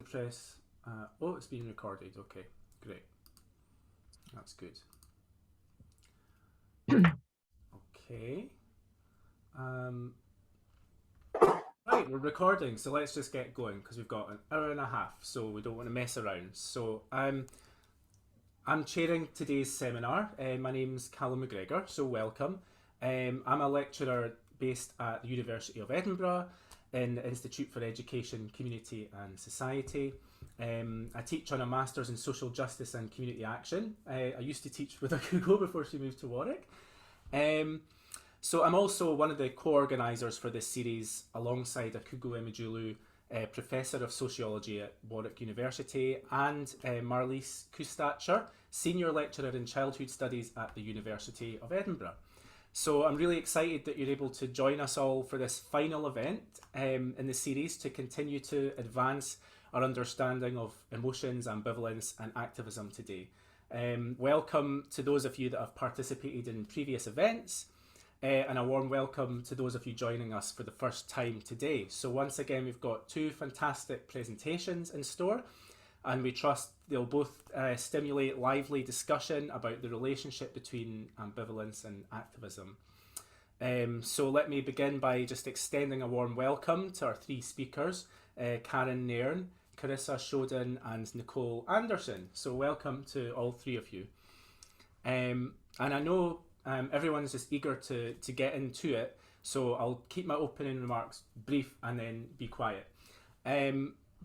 press. Oh, it's being recorded. Okay, great. That's good. Okay. Right, we're recording, so let's just get going because we've got an hour and a half, so we don't want to mess around. So I'm chairing today's seminar. My name's Callum McGregor, so welcome. I'm a lecturer based at the University of Edinburgh in the Institute for Education, Community and Society. I teach on a Masters in Social Justice and Community Action. I used to teach with Nicole before she moved to Warwick. So I'm also one of the co-organisers for this series alongside Akugo Emejulu, Professor of Sociology at Warwick University, and Marlies Kustacher, Senior Lecturer in Childhood Studies at the University of Edinburgh. So I'm really excited that you're able to join us all for this final event in the series to continue to advance our understanding of emotions, ambivalence and activism today. Welcome to those of you that have participated in previous events. And a warm welcome to those of you joining us for the first time today. So once again, we've got two fantastic presentations in store, and we trust they'll both stimulate lively discussion about the relationship between ambivalence and activism. So let me begin by just extending a warm welcome to our three speakers, Karen Nairn, Carisa, Showden and Nicole Anderson. So welcome to all three of you. And I know everyone's just eager to get into it, so I'll keep my opening remarks brief and then be quiet.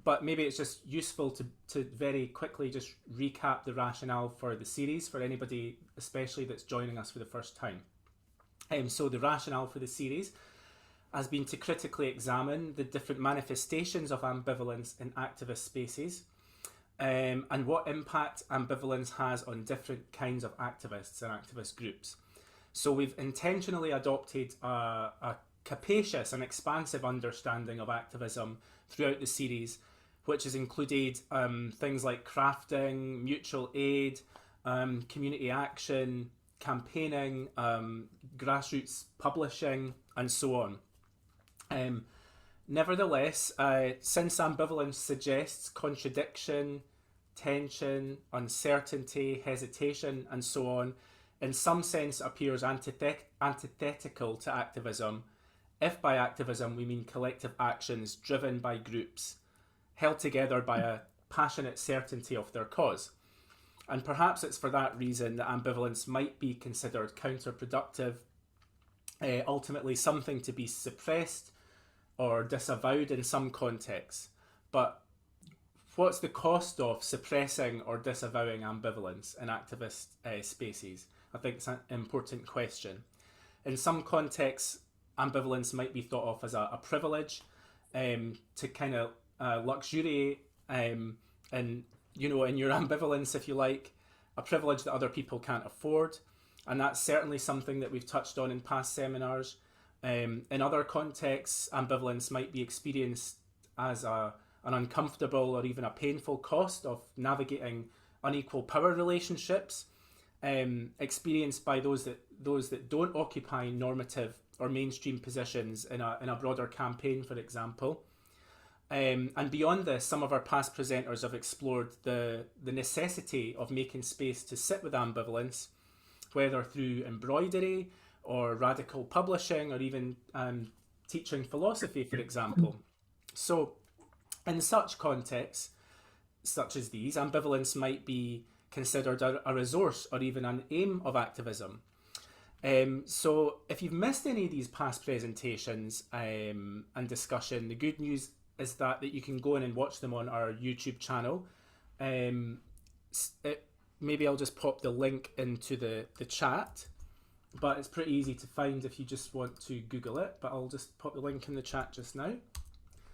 But maybe it's just useful to very quickly just recap the rationale for the series for anybody especially that's joining us for the first time. So the rationale for the series has been to critically examine the different manifestations of ambivalence in activist spaces, and what impact ambivalence has on different kinds of activists and activist groups. So we've intentionally adopted a capacious and expansive understanding of activism throughout the series, which has included things like crafting, mutual aid, community action, campaigning, grassroots publishing, and so on. Nevertheless, since ambivalence suggests contradiction, tension, uncertainty, hesitation, and so on, in some sense appears antithetical to activism, if by activism we mean collective actions driven by groups, held together by a passionate certainty of their cause. And perhaps it's for that reason that ambivalence might be considered counterproductive, ultimately something to be suppressed or disavowed in some contexts. But what's the cost of suppressing or disavowing ambivalence in activist spaces? I think it's an important question. In some contexts, ambivalence might be thought of as a privilege, to kind of luxuriate in your ambivalence, if you like, a privilege that other people can't afford. And that's certainly something that we've touched on in past seminars. In other contexts, ambivalence might be experienced as an uncomfortable or even a painful cost of navigating unequal power relationships, experienced by those that don't occupy normative or mainstream positions in a broader campaign, for example. And beyond this, some of our past presenters have explored the necessity of making space to sit with ambivalence, whether through embroidery or radical publishing or even teaching philosophy, for example. So in such contexts, such as these, ambivalence might be considered a resource or even an aim of activism. So if you've missed any of these past presentations and discussion, the good news is that you can go in and watch them on our YouTube channel. Maybe I'll just pop the link into the chat, but it's pretty easy to find if you just want to Google it, but I'll just pop the link in the chat just now.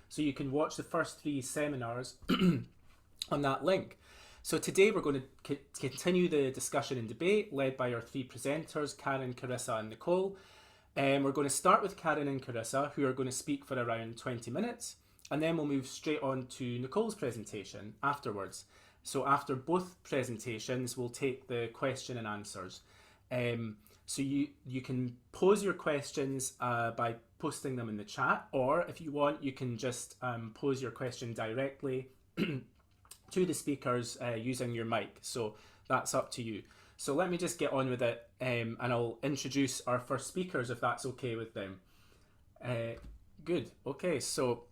So you can watch the first three seminars on that link. So today we're going to continue the discussion and debate led by our three presenters, Karen, Carisa and Nicole. We're going to start with Karen and Carisa, who are going to speak for around 20 minutes, and then we'll move straight on to Nicole's presentation afterwards. So after both presentations, we'll take the question and answers. So you can pose your questions by posting them in the chat, or if you want, you can just pose your question directly to the speakers using your mic. So that's up to you. So let me just get on with it, and I'll introduce our first speakers if that's okay with them. Good. Okay, so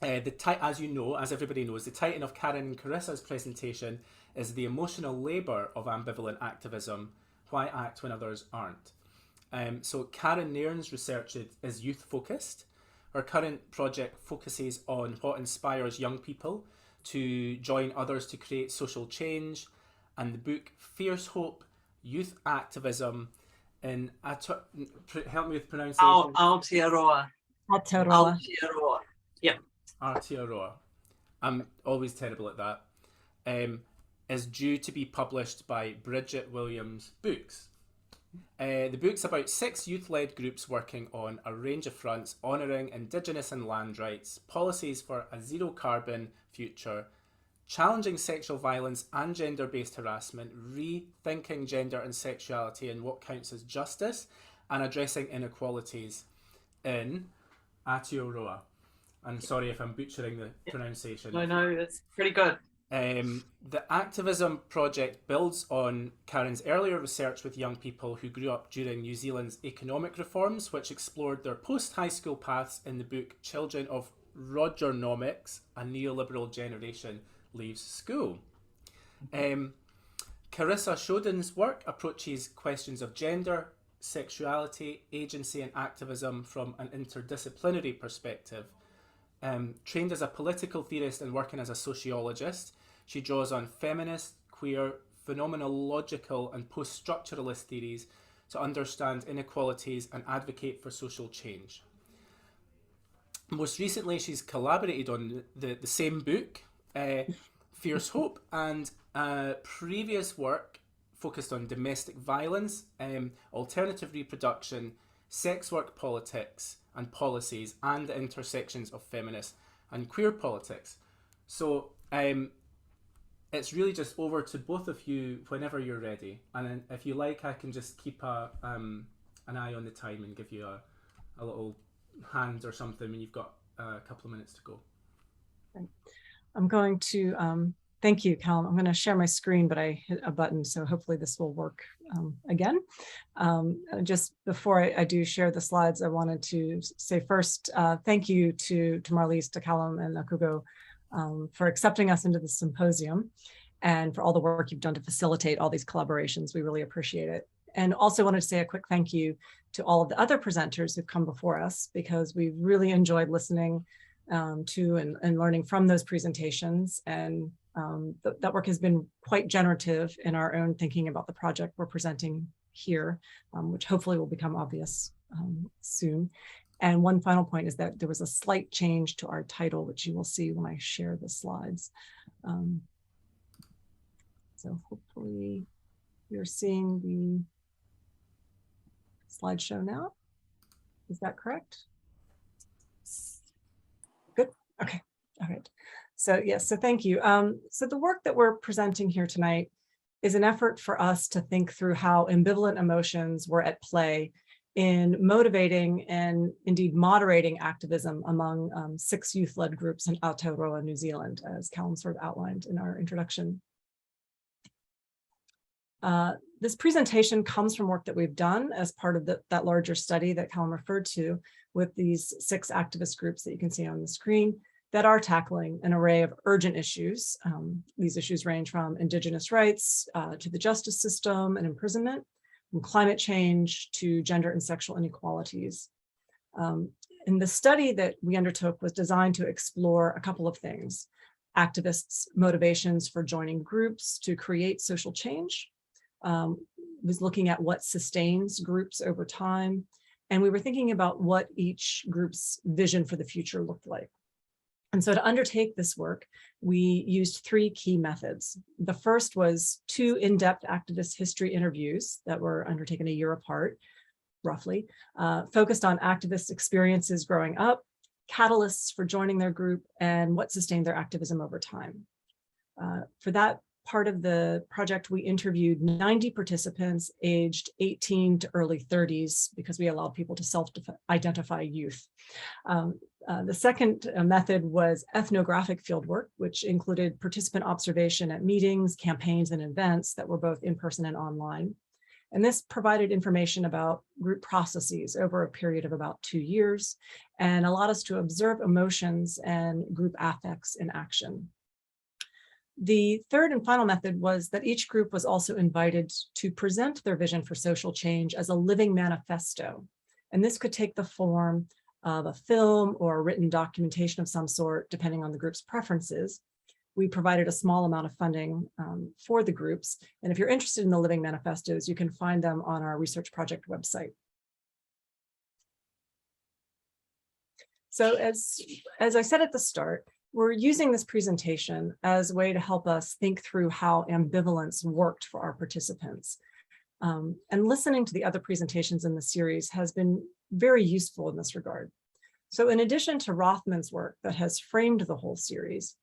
as you know, as everybody knows, the title of Karen and Carisa's presentation is The Emotional Labour of Ambivalent Activism, Why Act When Others Aren't. So Karen Nairn's research is youth-focused. Her current project focuses on what inspires young people to join others to create social change, and the book Fierce Hope, Youth Activism in help me with pronunciation. Aotearoa. Aotearoa. Aotearoa. Yeah. Aotearoa. I'm always terrible at that. Is due to be published by Bridget Williams Books. The book's about 6 youth-led groups working on a range of fronts, honouring Indigenous and land rights, policies for a zero-carbon future, challenging sexual violence and gender-based harassment, rethinking gender and sexuality and what counts as justice, and addressing inequalities in Aotearoa. I'm sorry if I'm butchering the pronunciation. No, that's pretty good. The activism project builds on Karen's earlier research with young people who grew up during New Zealand's economic reforms, which explored their post-high school paths in the book Children of Rogernomics, A Neoliberal Generation Leaves School. Carisa Showden's work approaches questions of gender, sexuality, agency and activism from an interdisciplinary perspective. Trained as a political theorist and working as a sociologist, she draws on feminist, queer, phenomenological and post-structuralist theories to understand inequalities and advocate for social change. Most recently, she's collaborated on the same book, Fierce Hope, and previous work focused on domestic violence, alternative reproduction, sex work politics and policies, and the intersections of feminist and queer politics. So it's really just over to both of you whenever you're ready. And if you like, I can just keep an eye on the time and give you a little hand or something when you've got a couple of minutes to go. I'm going to, thank you, Callum. I'm going to share my screen, but I hit a button, so hopefully this will work again. Just before I do share the slides, I wanted to say first, thank you to Marlies, to Callum and Akugo for accepting us into the symposium and for all the work you've done to facilitate all these collaborations. We really appreciate it. And also wanted to say a quick thank you to all of the other presenters who've come before us, because we've really enjoyed listening to and learning from those presentations. And that work has been quite generative in our own thinking about the project we're presenting here, which hopefully will become obvious soon. And one final point is that there was a slight change to our title, which you will see when I share the slides. So hopefully you're seeing the slideshow now. Is that correct? Good. Okay. All right. So yes, so thank you. So the work that we're presenting here tonight is an effort for us to think through how ambivalent emotions were at play in motivating and indeed moderating activism among 6 youth-led groups in Aotearoa, New Zealand, as Callum sort of outlined in our introduction. This presentation comes from work that we've done as part of that larger study that Callum referred to, with these 6 activist groups that you can see on the screen that are tackling an array of urgent issues. These issues range from Indigenous rights to the justice system and imprisonment, from climate change to gender and sexual inequalities. And the study that we undertook was designed to explore a couple of things: activists' motivations for joining groups to create social change, was looking at what sustains groups over time, and we were thinking about what each group's vision for the future looked like. And so to undertake this work, we used 3 key methods. The first was 2 in-depth activist history interviews that were undertaken a year apart, roughly, focused on activists' experiences growing up, catalysts for joining their group, and what sustained their activism over time. For that part of the project, we interviewed 90 participants aged 18 to early 30s because we allowed people to self-identify youth. The second method was ethnographic fieldwork, which included participant observation at meetings, campaigns, and events that were both in person and online. And this provided information about group processes over a period of about 2 years and allowed us to observe emotions and group affects in action. The third and final method was that each group was also invited to present their vision for social change as a living manifesto. And this could take the form of a film or a written documentation of some sort, depending on the group's preferences. We provided a small amount of funding for the groups. And if you're interested in the living manifestos, you can find them on our research project website. So as I said at the start, we're using this presentation as a way to help us think through how ambivalence worked for our participants. And listening to the other presentations in the series has been very useful in this regard. So in addition to Rothman's work that has framed the whole series,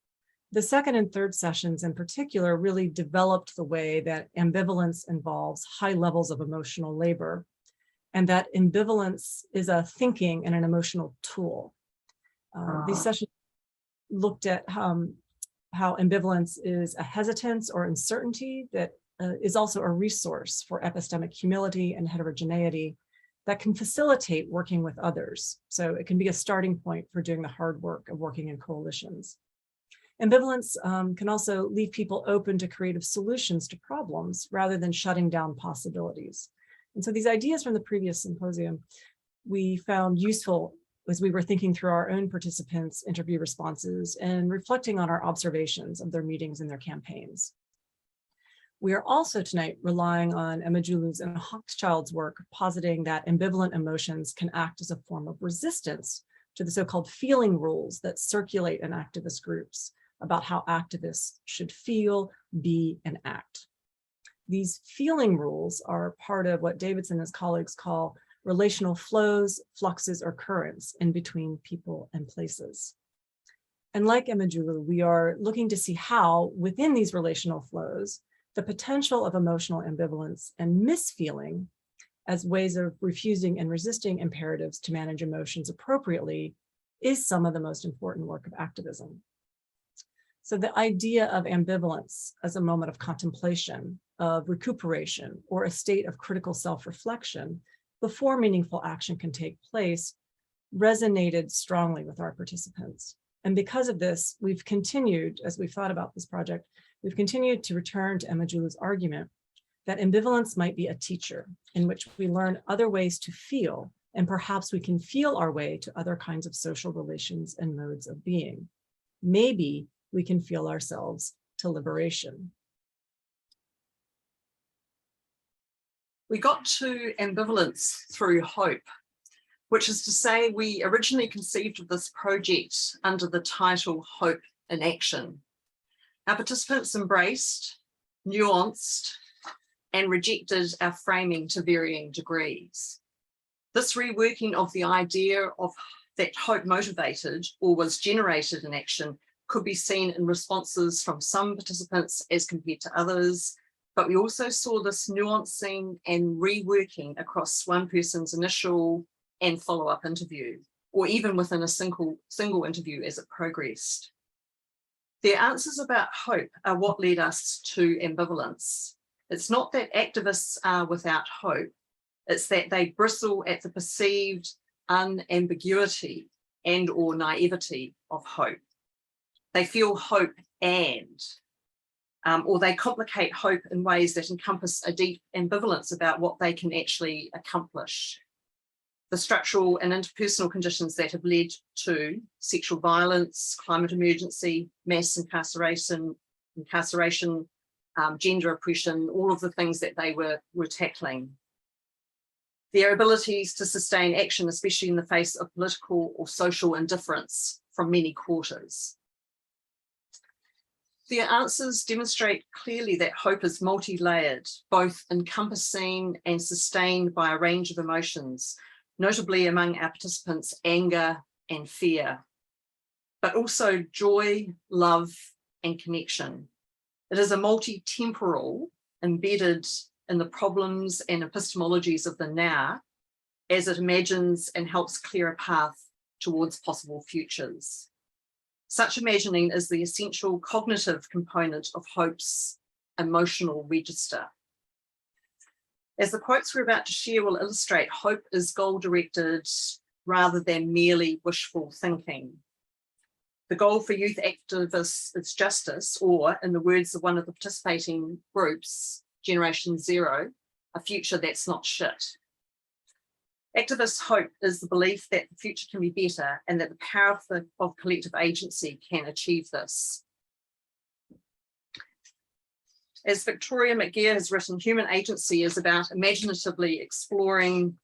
the second and third sessions in particular really developed the way that ambivalence involves high levels of emotional labor, and that ambivalence is a thinking and an emotional tool. These sessions looked at how ambivalence is a hesitance or uncertainty that is also a resource for epistemic humility and heterogeneity that can facilitate working with others. So it can be a starting point for doing the hard work of working in coalitions. Ambivalence can also leave people open to creative solutions to problems rather than shutting down possibilities. And so these ideas from the previous symposium we found useful as we were thinking through our own participants' interview responses and reflecting on our observations of their meetings and their campaigns. We are also tonight relying on Emajulu's and Hochschild's work positing that ambivalent emotions can act as a form of resistance to the so-called feeling rules that circulate in activist groups about how activists should feel, be, and act. These feeling rules are part of what Davidson and his colleagues call relational flows, fluxes, or currents in between people and places. And like Emajulu, we are looking to see how, within these relational flows, the potential of emotional ambivalence and misfeeling as ways of refusing and resisting imperatives to manage emotions appropriately is some of the most important work of activism. So the idea of ambivalence as a moment of contemplation, of recuperation, or a state of critical self-reflection before meaningful action can take place resonated strongly with our participants. And because of this, we've continued, as we've thought about this project, we've continued to return to Emajulu's argument that ambivalence might be a teacher in which we learn other ways to feel, and perhaps we can feel our way to other kinds of social relations and modes of being. Maybe we can feel ourselves to liberation. We got to ambivalence through hope, which is to say we originally conceived of this project under the title Hope in Action. Our participants embraced, nuanced, and rejected our framing to varying degrees. This reworking of the idea of that hope motivated or was generated in action could be seen in responses from some participants as compared to others, but we also saw this nuancing and reworking across one person's initial and follow-up interview, or even within a single interview as it progressed. Their answers about hope are what led us to ambivalence. It's not that activists are without hope, it's that they bristle at the perceived unambiguity and or naivety of hope. They feel hope or they complicate hope in ways that encompass a deep ambivalence about what they can actually accomplish. The structural and interpersonal conditions that have led to sexual violence, climate emergency, mass incarceration, gender oppression, all of the things that they were tackling. Their abilities to sustain action, especially in the face of political or social indifference from many quarters. Their answers demonstrate clearly that hope is multi-layered, both encompassing and sustained by a range of emotions, notably among our participants, anger and fear, but also joy, love, and connection. It is a multi-temporal embedded in the problems and epistemologies of the now as it imagines and helps clear a path towards possible futures. Such imagining is the essential cognitive component of hope's emotional register. As the quotes we're about to share will illustrate, hope is goal-directed rather than merely wishful thinking. The goal for youth activists is justice, or in the words of one of the participating groups, Generation Zero, a future that's not shit. Activist hope is the belief that the future can be better and that the power of collective agency can achieve this. As Victoria McGeer has written, human agency is about imaginatively exploring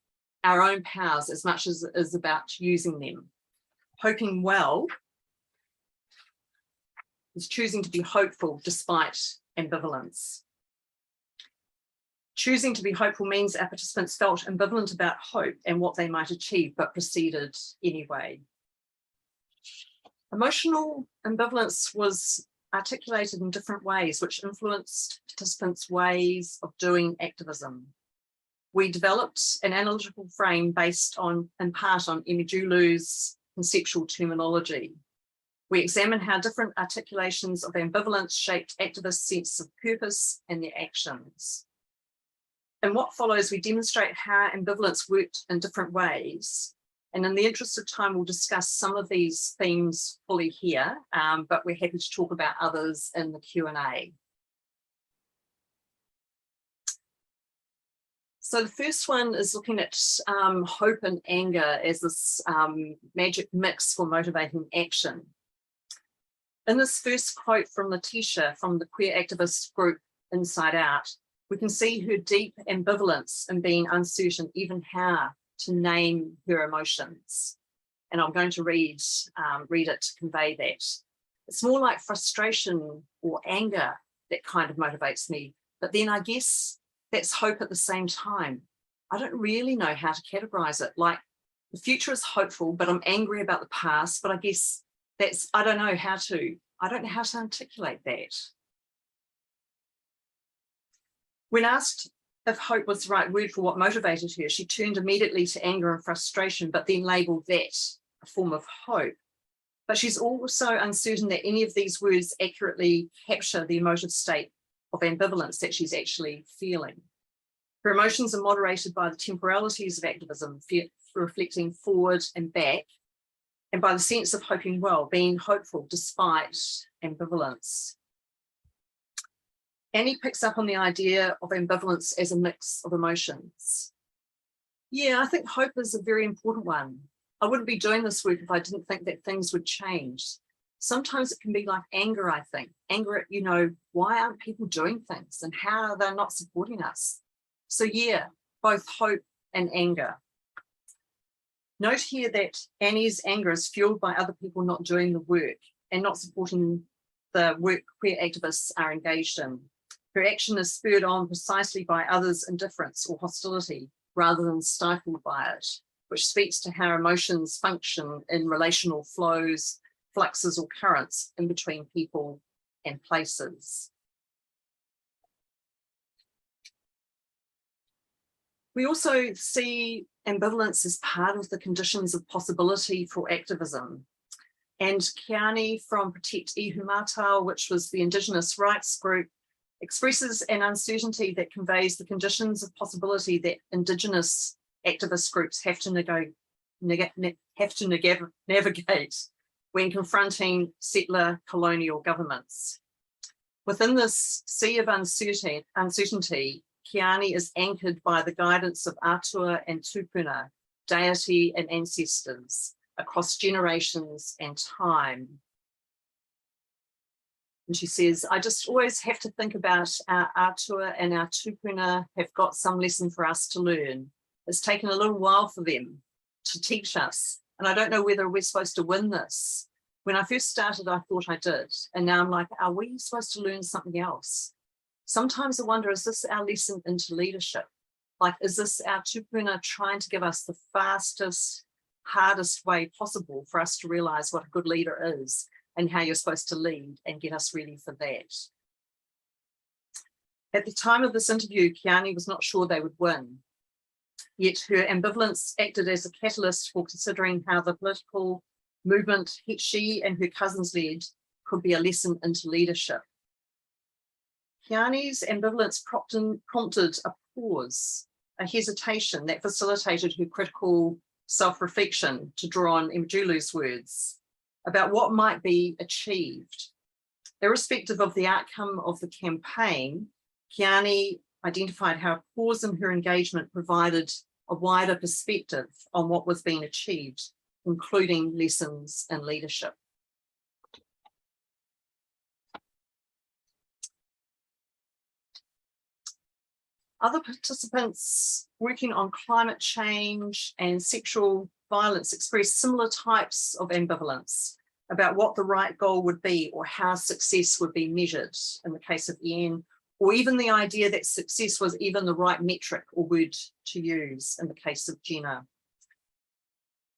our own powers as much as it is about using them. Hoping well is choosing to be hopeful despite ambivalence. Choosing to be hopeful means our participants felt ambivalent about hope and what they might achieve, but proceeded anyway. Emotional ambivalence was articulated in different ways, which influenced participants' ways of doing activism. We developed an analytical frame based on, in part, on Emejulu's conceptual terminology. We examine how different articulations of ambivalence shaped activists' sense of purpose and their actions. In what follows, we demonstrate how ambivalence worked in different ways. And in the interest of time, we'll discuss some of these themes fully here, but we're happy to talk about others in the Q&A. So the first one is looking at hope and anger as this magic mix for motivating action. In this first quote from Letitia from the queer activist group Inside Out, we can see her deep ambivalence in being uncertain even how to name her emotions. And I'm going to read it to convey that. It's more like frustration or anger that kind of motivates me. But then I guess that's hope at the same time. I don't really know how to categorize it. Like the future is hopeful, but I'm angry about the past. But I guess I don't know how to articulate that. When asked if hope was the right word for what motivated her, she turned immediately to anger and frustration, but then labeled that a form of hope. But she's also uncertain that any of these words accurately capture the emotive state of ambivalence that she's actually feeling. Her emotions are moderated by the temporalities of activism, reflecting forward and back, and by the sense of hoping well, being hopeful despite ambivalence. Annie picks up on the idea of ambivalence as a mix of emotions. Yeah, I think hope is a very important one. I wouldn't be doing this work if I didn't think that things would change. Sometimes it can be like anger, I think. Anger at, why aren't people doing things and how they're not supporting us? So yeah, both hope and anger. Note here that Annie's anger is fueled by other people not doing the work and not supporting the work queer activists are engaged in. Her action is spurred on precisely by others' indifference or hostility rather than stifled by it, which speaks to how emotions function in relational flows, fluxes or currents in between people and places. We also see ambivalence as part of the conditions of possibility for activism. And Kiani from Protect Ihumātao, which was the Indigenous rights group, expresses an uncertainty that conveys the conditions of possibility that Indigenous activist groups have to navigate when confronting settler colonial governments. Within this sea of uncertainty, Kiani is anchored by the guidance of Atua and Tupuna, deity and ancestors, across generations and time. And she says, I just always have to think about our Atua and our Tupuna have got some lesson for us to learn. It's taken a little while for them to teach us. And I don't know whether we're supposed to win this. When I first started, I thought I did. And now I'm like, are we supposed to learn something else? Sometimes I wonder, is this our lesson into leadership? Like, is this our tupuna trying to give us the fastest, hardest way possible for us to realize what a good leader is and how you're supposed to lead and get us ready for that? At the time of this interview, Kiani was not sure they would win, yet her ambivalence acted as a catalyst for considering how the political movement she and her cousins led could be a lesson into leadership. Kiani's ambivalence prompted a pause, a hesitation that facilitated her critical self-reflection, to draw on Mjulu's words, about what might be achieved. Irrespective of the outcome of the campaign, Kiani identified how a pause in her engagement provided a wider perspective on what was being achieved, including lessons in leadership. Other participants working on climate change and sexual violence expressed similar types of ambivalence about what the right goal would be or how success would be measured in the case of Ian, or even the idea that success was even the right metric or word to use in the case of Jenna.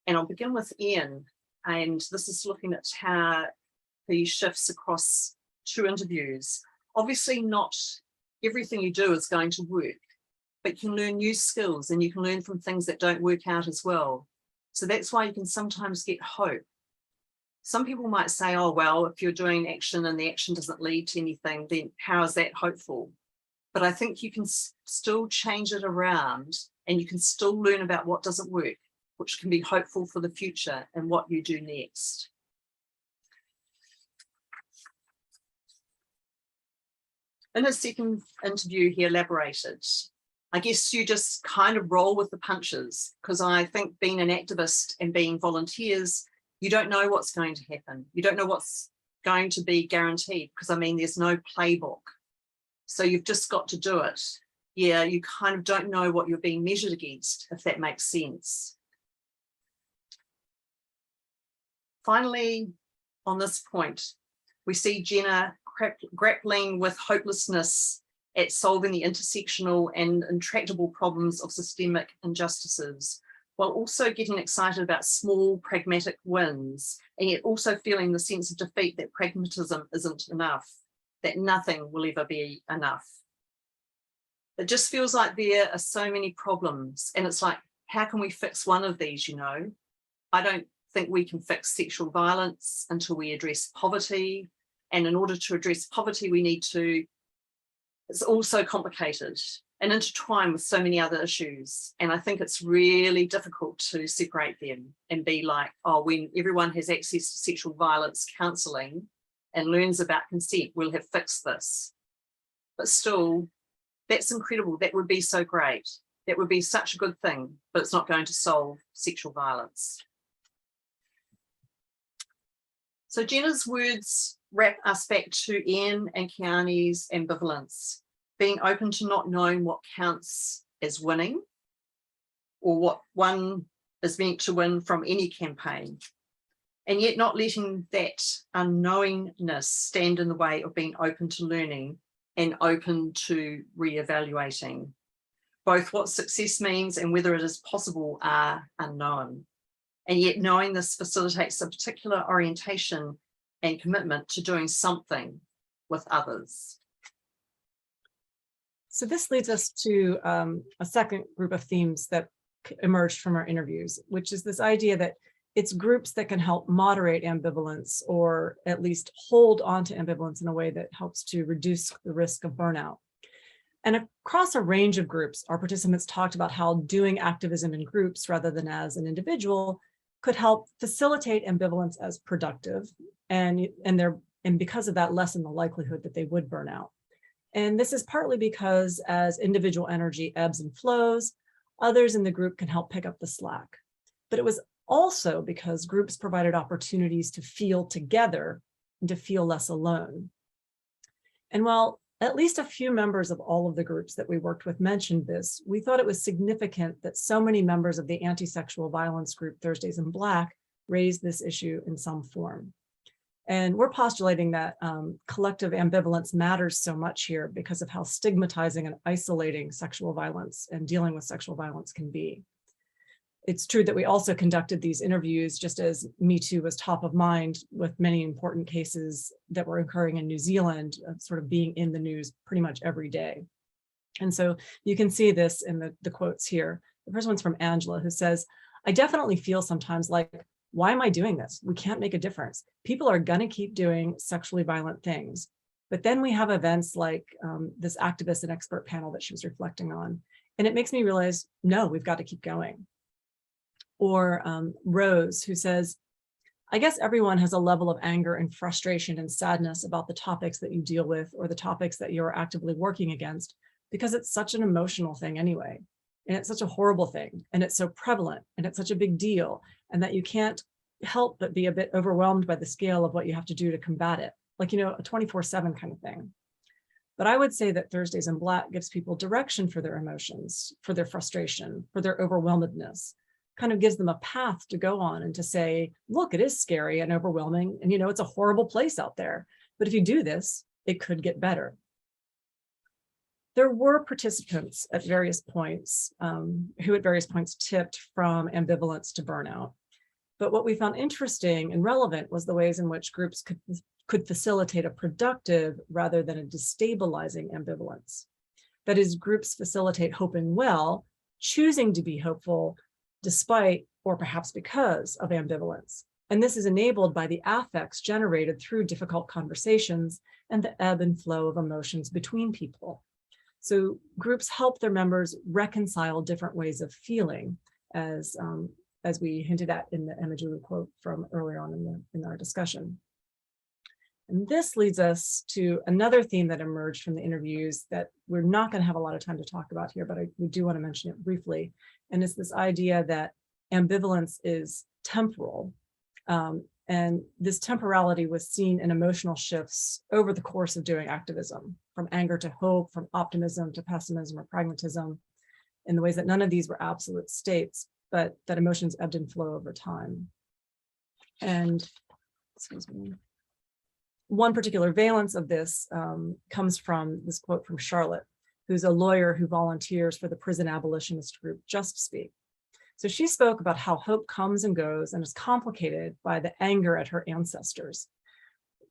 And I'll begin with Ian, and this is looking at how he shifts across two interviews. Obviously not everything you do is going to work, but you can learn new skills and you can learn from things that don't work out as well. So that's why you can sometimes get hope. Some people might say, oh, well, if you're doing action and the action doesn't lead to anything, then how is that hopeful? But I think you can still change it around and you can still learn about what doesn't work, which can be hopeful for the future and what you do next. In his second interview, he elaborated, I guess you just kind of roll with the punches, because I think being an activist and being volunteers, you don't know what's going to happen. You don't know what's going to be guaranteed, because I mean, there's no playbook. So you've just got to do it. Yeah, you kind of don't know what you're being measured against, if that makes sense. Finally, on this point, we see Jenna grappling with hopelessness at solving the intersectional and intractable problems of systemic injustices, while also getting excited about small pragmatic wins, and yet also feeling the sense of defeat that pragmatism isn't enough, that nothing will ever be enough. It just feels like there are so many problems, and it's like, how can we fix one of these, you know? I don't think we can fix sexual violence until we address poverty. And in order to address poverty, we need to, it's also complicated and intertwined with so many other issues. And I think it's really difficult to separate them and be like, oh, when everyone has access to sexual violence counselling and learns about consent, we'll have fixed this. But still, that's incredible. That would be so great. That would be such a good thing, but it's not going to solve sexual violence. So Jenna's words wrap us back to Ian and Kiani's ambivalence, being open to not knowing what counts as winning or what one is meant to win from any campaign, and yet not letting that unknowingness stand in the way of being open to learning and open to re-evaluating. Both what success means and whether it is possible are unknown. And yet knowing this facilitates a particular orientation and commitment to doing something with others. So this leads us to a second group of themes that emerged from our interviews, which is this idea that it's groups that can help moderate ambivalence, or at least hold on to ambivalence in a way that helps to reduce the risk of burnout. And across a range of groups, our participants talked about how doing activism in groups rather than as an individual could help facilitate ambivalence as productive, and because of that, lessen the likelihood that they would burn out. And this is partly because as individual energy ebbs and flows, others in the group can help pick up the slack. But it was also because groups provided opportunities to feel together and to feel less alone. And while at least a few members of all of the groups that we worked with mentioned this, we thought it was significant that so many members of the anti-sexual violence group Thursdays in Black raised this issue in some form. And we're postulating that collective ambivalence matters so much here because of how stigmatizing and isolating sexual violence and dealing with sexual violence can be. It's true that we also conducted these interviews just as Me Too was top of mind, with many important cases that were occurring in New Zealand, sort of being in the news pretty much every day. And so you can see this in the quotes here. The first one's from Angela, who says, "I definitely feel sometimes like, why am I doing this? We can't make a difference. People are going to keep doing sexually violent things." But then we have events like this activist and expert panel that she was reflecting on. And it makes me realize, no, we've got to keep going. Or Rose, who says, "I guess everyone has a level of anger and frustration and sadness about the topics that you deal with or the topics that you're actively working against, because it's such an emotional thing anyway. And it's such a horrible thing. And it's so prevalent and it's such a big deal. And that you can't help but be a bit overwhelmed by the scale of what you have to do to combat it. Like, a 24/7 kind of thing. But I would say that Thursdays in Black gives people direction for their emotions, for their frustration, for their overwhelmedness, kind of gives them a path to go on and to say, look, it is scary and overwhelming. And, it's a horrible place out there. But if you do this, it could get better." There were participants at various points who at various points tipped from ambivalence to burnout. But what we found interesting and relevant was the ways in which groups could facilitate a productive rather than a destabilizing ambivalence. That is, groups facilitate hoping well, choosing to be hopeful despite or perhaps because of ambivalence. And this is enabled by the affects generated through difficult conversations and the ebb and flow of emotions between people. So groups help their members reconcile different ways of feeling, as we hinted at in the Ambivalent quote from earlier on in our discussion. And this leads us to another theme that emerged from the interviews that we're not going to have a lot of time to talk about here, but we do want to mention it briefly. And it's this idea that ambivalence is temporal. And this temporality was seen in emotional shifts over the course of doing activism, from anger to hope, from optimism to pessimism or pragmatism, in the ways that none of these were absolute states, but that emotions ebbed and flow over time. And, excuse me, one particular valence of this comes from this quote from Charlotte, who's a lawyer who volunteers for the prison abolitionist group Just Speak. So she spoke about how hope comes and goes and is complicated by the anger at her ancestors.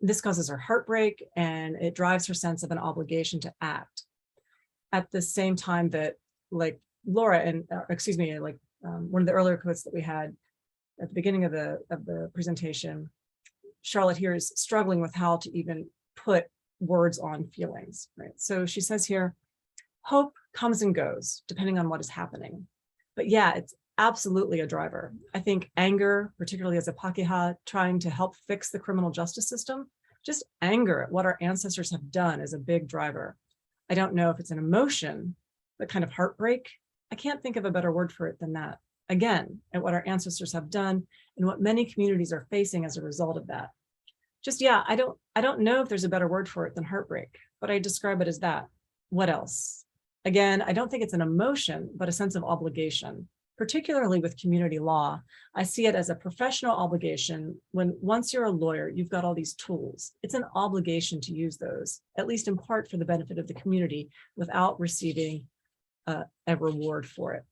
This causes her heartbreak and it drives her sense of an obligation to act. At the same time that, like Laura, and one of the earlier quotes that we had at the beginning of the presentation, Charlotte here is struggling with how to even put words on feelings, right? So she says here, hope comes and goes depending on what is happening. But yeah, it's absolutely a driver. I think anger, particularly as a Pakeha trying to help fix the criminal justice system, just anger at what our ancestors have done is a big driver. I don't know if it's an emotion, but kind of heartbreak. I can't think of a better word for it than that. Again, at what our ancestors have done and what many communities are facing as a result of that. Just, yeah, I don't know if there's a better word for it than heartbreak, but I describe it as that. What else? Again, I don't think it's an emotion, but a sense of obligation. Particularly with community law, I see it as a professional obligation when once you're a lawyer, you've got all these tools. It's an obligation to use those, at least in part for the benefit of the community without receiving a reward for it.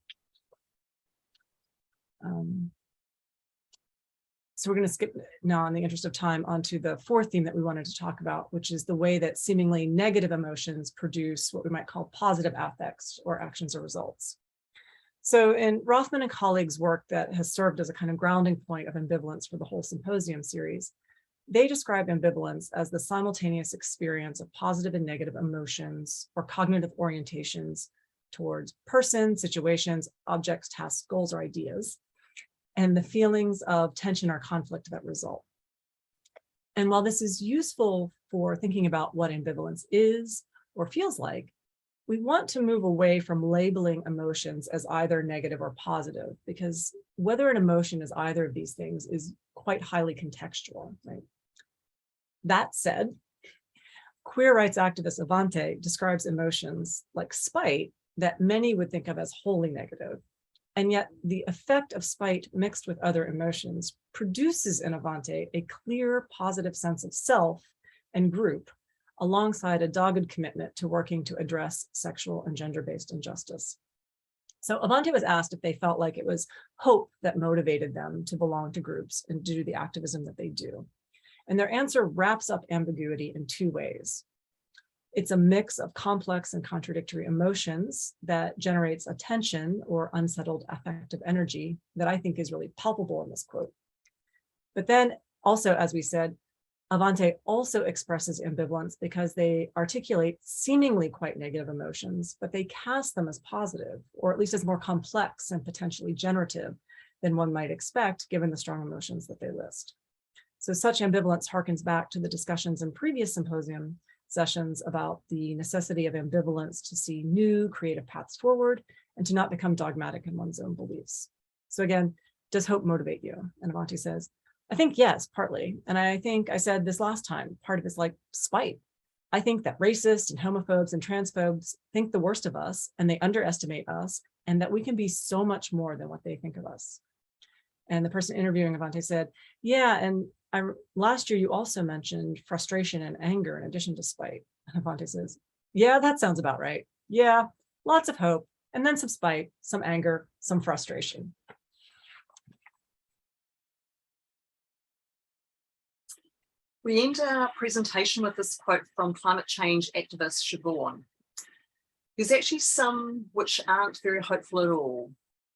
So we're going to skip now, in the interest of time, onto the fourth theme that we wanted to talk about, which is the way that seemingly negative emotions produce what we might call positive affects or actions or results. So in Rothman and colleagues' work that has served as a kind of grounding point of ambivalence for the whole symposium series, they describe ambivalence as the simultaneous experience of positive and negative emotions or cognitive orientations towards persons, situations, objects, tasks, goals, or ideas, and the feelings of tension or conflict that result. And while this is useful for thinking about what ambivalence is or feels like, we want to move away from labeling emotions as either negative or positive, because whether an emotion is either of these things is quite highly contextual, right? That said, queer rights activist Avante describes emotions like spite that many would think of as wholly negative. And yet the effect of spite mixed with other emotions produces in Avante a clear positive sense of self and group, alongside a dogged commitment to working to address sexual and gender-based injustice. So Avante was asked if they felt like it was hope that motivated them to belong to groups and do the activism that they do. And their answer wraps up ambiguity in two ways. It's a mix of complex and contradictory emotions that generates a tension or unsettled affective energy that I think is really palpable in this quote. But then also, as we said, Avante also expresses ambivalence because they articulate seemingly quite negative emotions, but they cast them as positive, or at least as more complex and potentially generative than one might expect, given the strong emotions that they list. So such ambivalence harkens back to the discussions in previous symposium sessions about the necessity of ambivalence to see new creative paths forward and to not become dogmatic in one's own beliefs. So again, does hope motivate you? And Avante says, I think yes, partly. And I think I said this last time, part of it's like spite. I think that racists and homophobes and transphobes think the worst of us and they underestimate us and that we can be so much more than what they think of us. And the person interviewing Avante said, yeah, and last year you also mentioned frustration and anger in addition to spite. And Avante says, yeah, that sounds about right. Yeah, lots of hope, and then some spite, some anger, some frustration. We end our presentation with this quote from climate change activist Showden. There's actually some which aren't very hopeful at all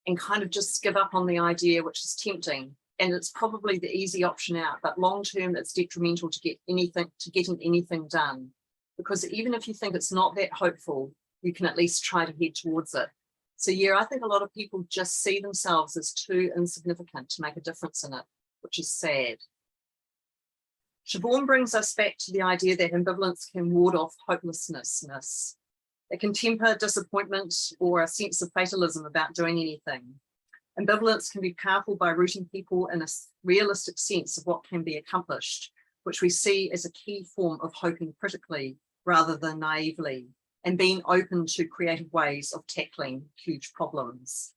and kind of just give up on the idea, which is tempting. And it's probably the easy option out, but long-term it's detrimental to getting anything done. Because even if you think it's not that hopeful, you can at least try to head towards it. So yeah, I think a lot of people just see themselves as too insignificant to make a difference in it, which is sad. Showden brings us back to the idea that ambivalence can ward off hopelessness. It can temper disappointment or a sense of fatalism about doing anything. Ambivalence can be powerful by rooting people in a realistic sense of what can be accomplished, which we see as a key form of hoping critically rather than naively, and being open to creative ways of tackling huge problems.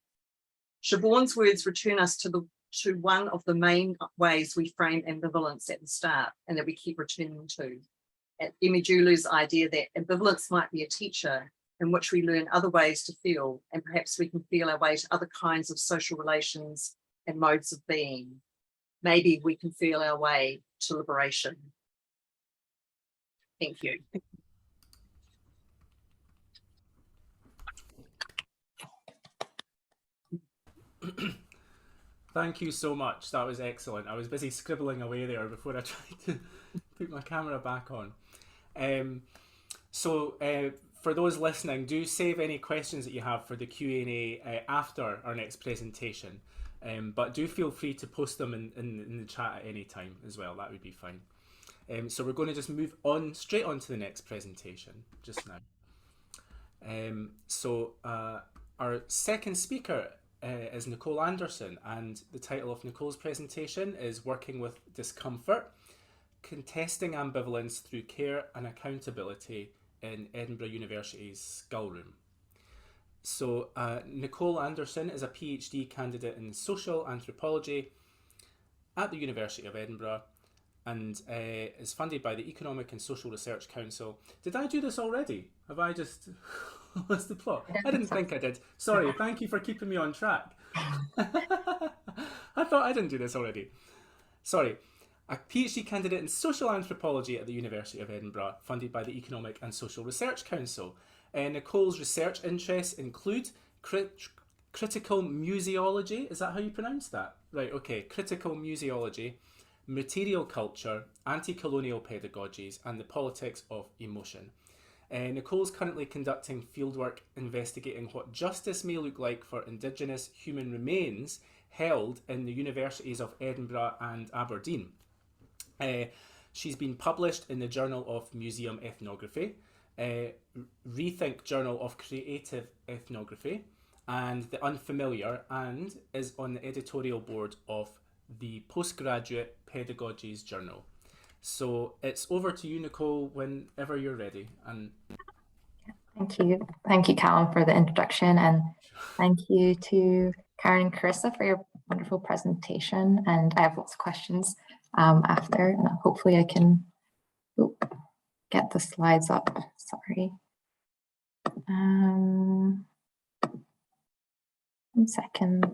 Showden's words return us to one of the main ways we frame ambivalence at the start and that we keep returning to. At Emijulu's idea that ambivalence might be a teacher in which we learn other ways to feel, and perhaps we can feel our way to other kinds of social relations and modes of being. Maybe we can feel our way to liberation. Thank you. Thank you so much. That was excellent. I was busy scribbling away there before I tried to put my camera back on. For those listening, do save any questions that you have for the Q&A after our next presentation. But do feel free to post them in the chat at any time as well. That would be fine. So we're going to just move on straight on to the next presentation just now. Our second speaker is Nicole Anderson, and the title of Nicole's presentation is Working with Discomfort, Contesting Ambivalence Through Care and Accountability in Edinburgh University's Skull Room. So Nicole Anderson is a PhD candidate in social anthropology at the University of Edinburgh and is funded by the Economic and Social Research Council. Did I do this already? Have I just lost the plot? I didn't think I did. Sorry, thank you for keeping me on track. I thought I didn't do this already. Sorry. A PhD candidate in social anthropology at the University of Edinburgh, funded by the Economic and Social Research Council. Nicole's research interests include critical museology. Is that how you pronounce that? Right, okay. Critical museology, material culture, anti-colonial pedagogies, and the politics of emotion. Nicole's currently conducting fieldwork investigating what justice may look like for Indigenous human remains held in the Universities of Edinburgh and Aberdeen. She's been published in the Journal of Museum Ethnography, Rethink Journal of Creative Ethnography, and The Unfamiliar, and is on the editorial board of the Postgraduate Pedagogies Journal. So it's over to you, Nicole, whenever you're ready. And Thank you, Callum, for the introduction, and thank you to Karen and Carissa for your wonderful presentation. And I have lots of questions after, and hopefully I can get the slides up. Sorry. 1 second.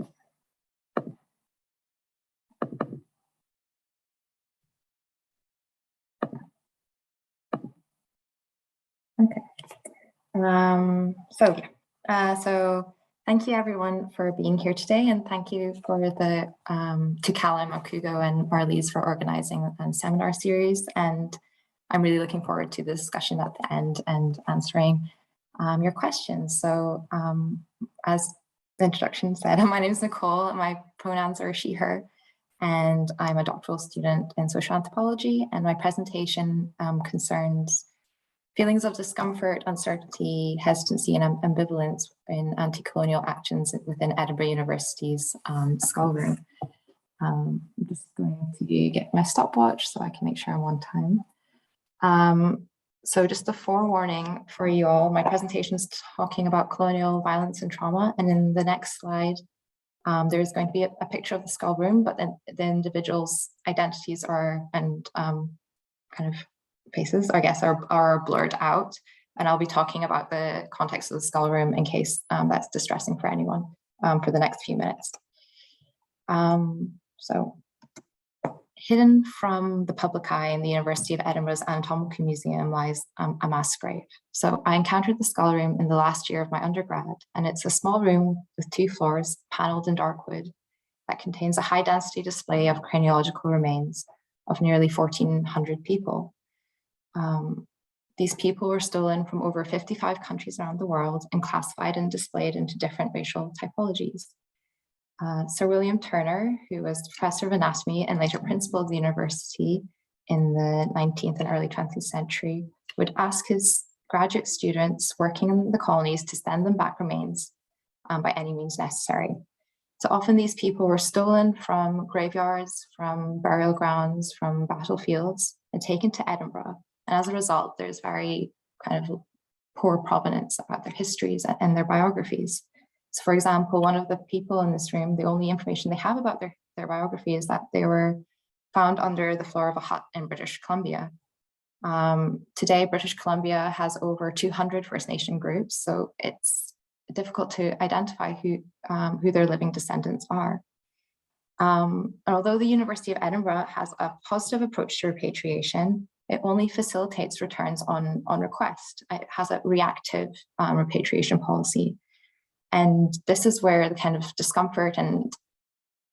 Okay. So thank you everyone for being here today, and thank you for the to Callum, Okugo, and Marlies for organizing a seminar series. And I'm really looking forward to the discussion at the end and answering your questions. So as the introduction said, my name is Nicole, and my pronouns are she, her, and I'm a doctoral student in social anthropology, and my presentation concerns feelings of discomfort, uncertainty, hesitancy, and ambivalence in anti-colonial actions within Edinburgh University's schoolroom. I'm just going to get my stopwatch so I can make sure I'm on time. So just a forewarning for you all, my presentation is talking about colonial violence and trauma, and in the next slide, there's going to be a picture of the schoolroom, but then the individuals' identities and kind of faces, I guess, are blurred out. And I'll be talking about the context of the schoolroom in case that's distressing for anyone for the next few minutes. So hidden from the public eye in the University of Edinburgh's Anatomical Museum lies a mass grave. So I encountered the schoolroom in the last year of my undergrad, and it's a small room with 2 floors, panelled in dark wood, that contains a high density display of craniological remains of nearly 1,400 people. These people were stolen from over 55 countries around the world and classified and displayed into different racial typologies. Sir William Turner, who was professor of anatomy and later principal of the university in the 19th and early 20th century, would ask his graduate students working in the colonies to send them back remains by any means necessary. So often these people were stolen from graveyards, from burial grounds, from battlefields, and taken to Edinburgh. And as a result, there's very kind of poor provenance about their histories and their biographies. So for example, one of the people in this room, the only information they have about their biography is that they were found under the floor of a hut in British Columbia. Today, British Columbia has over 200 First Nation groups, so it's difficult to identify who their living descendants are. And although the University of Edinburgh has a positive approach to repatriation, it only facilitates returns on request. It has a reactive repatriation policy. And this is where the kind of discomfort and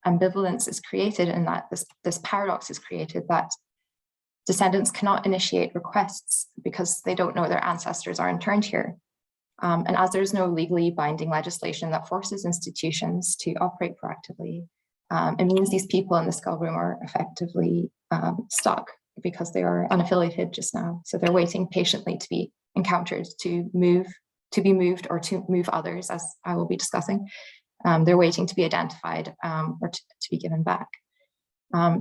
ambivalence is created, and that this paradox is created that descendants cannot initiate requests because they don't know their ancestors are interned here. And as there's no legally binding legislation that forces institutions to operate proactively, it means these people in the schoolroom are effectively stuck because they are unaffiliated just now. So they're waiting patiently to be encountered, to be moved, or to move others, as I will be discussing. They're waiting to be identified or to be given back.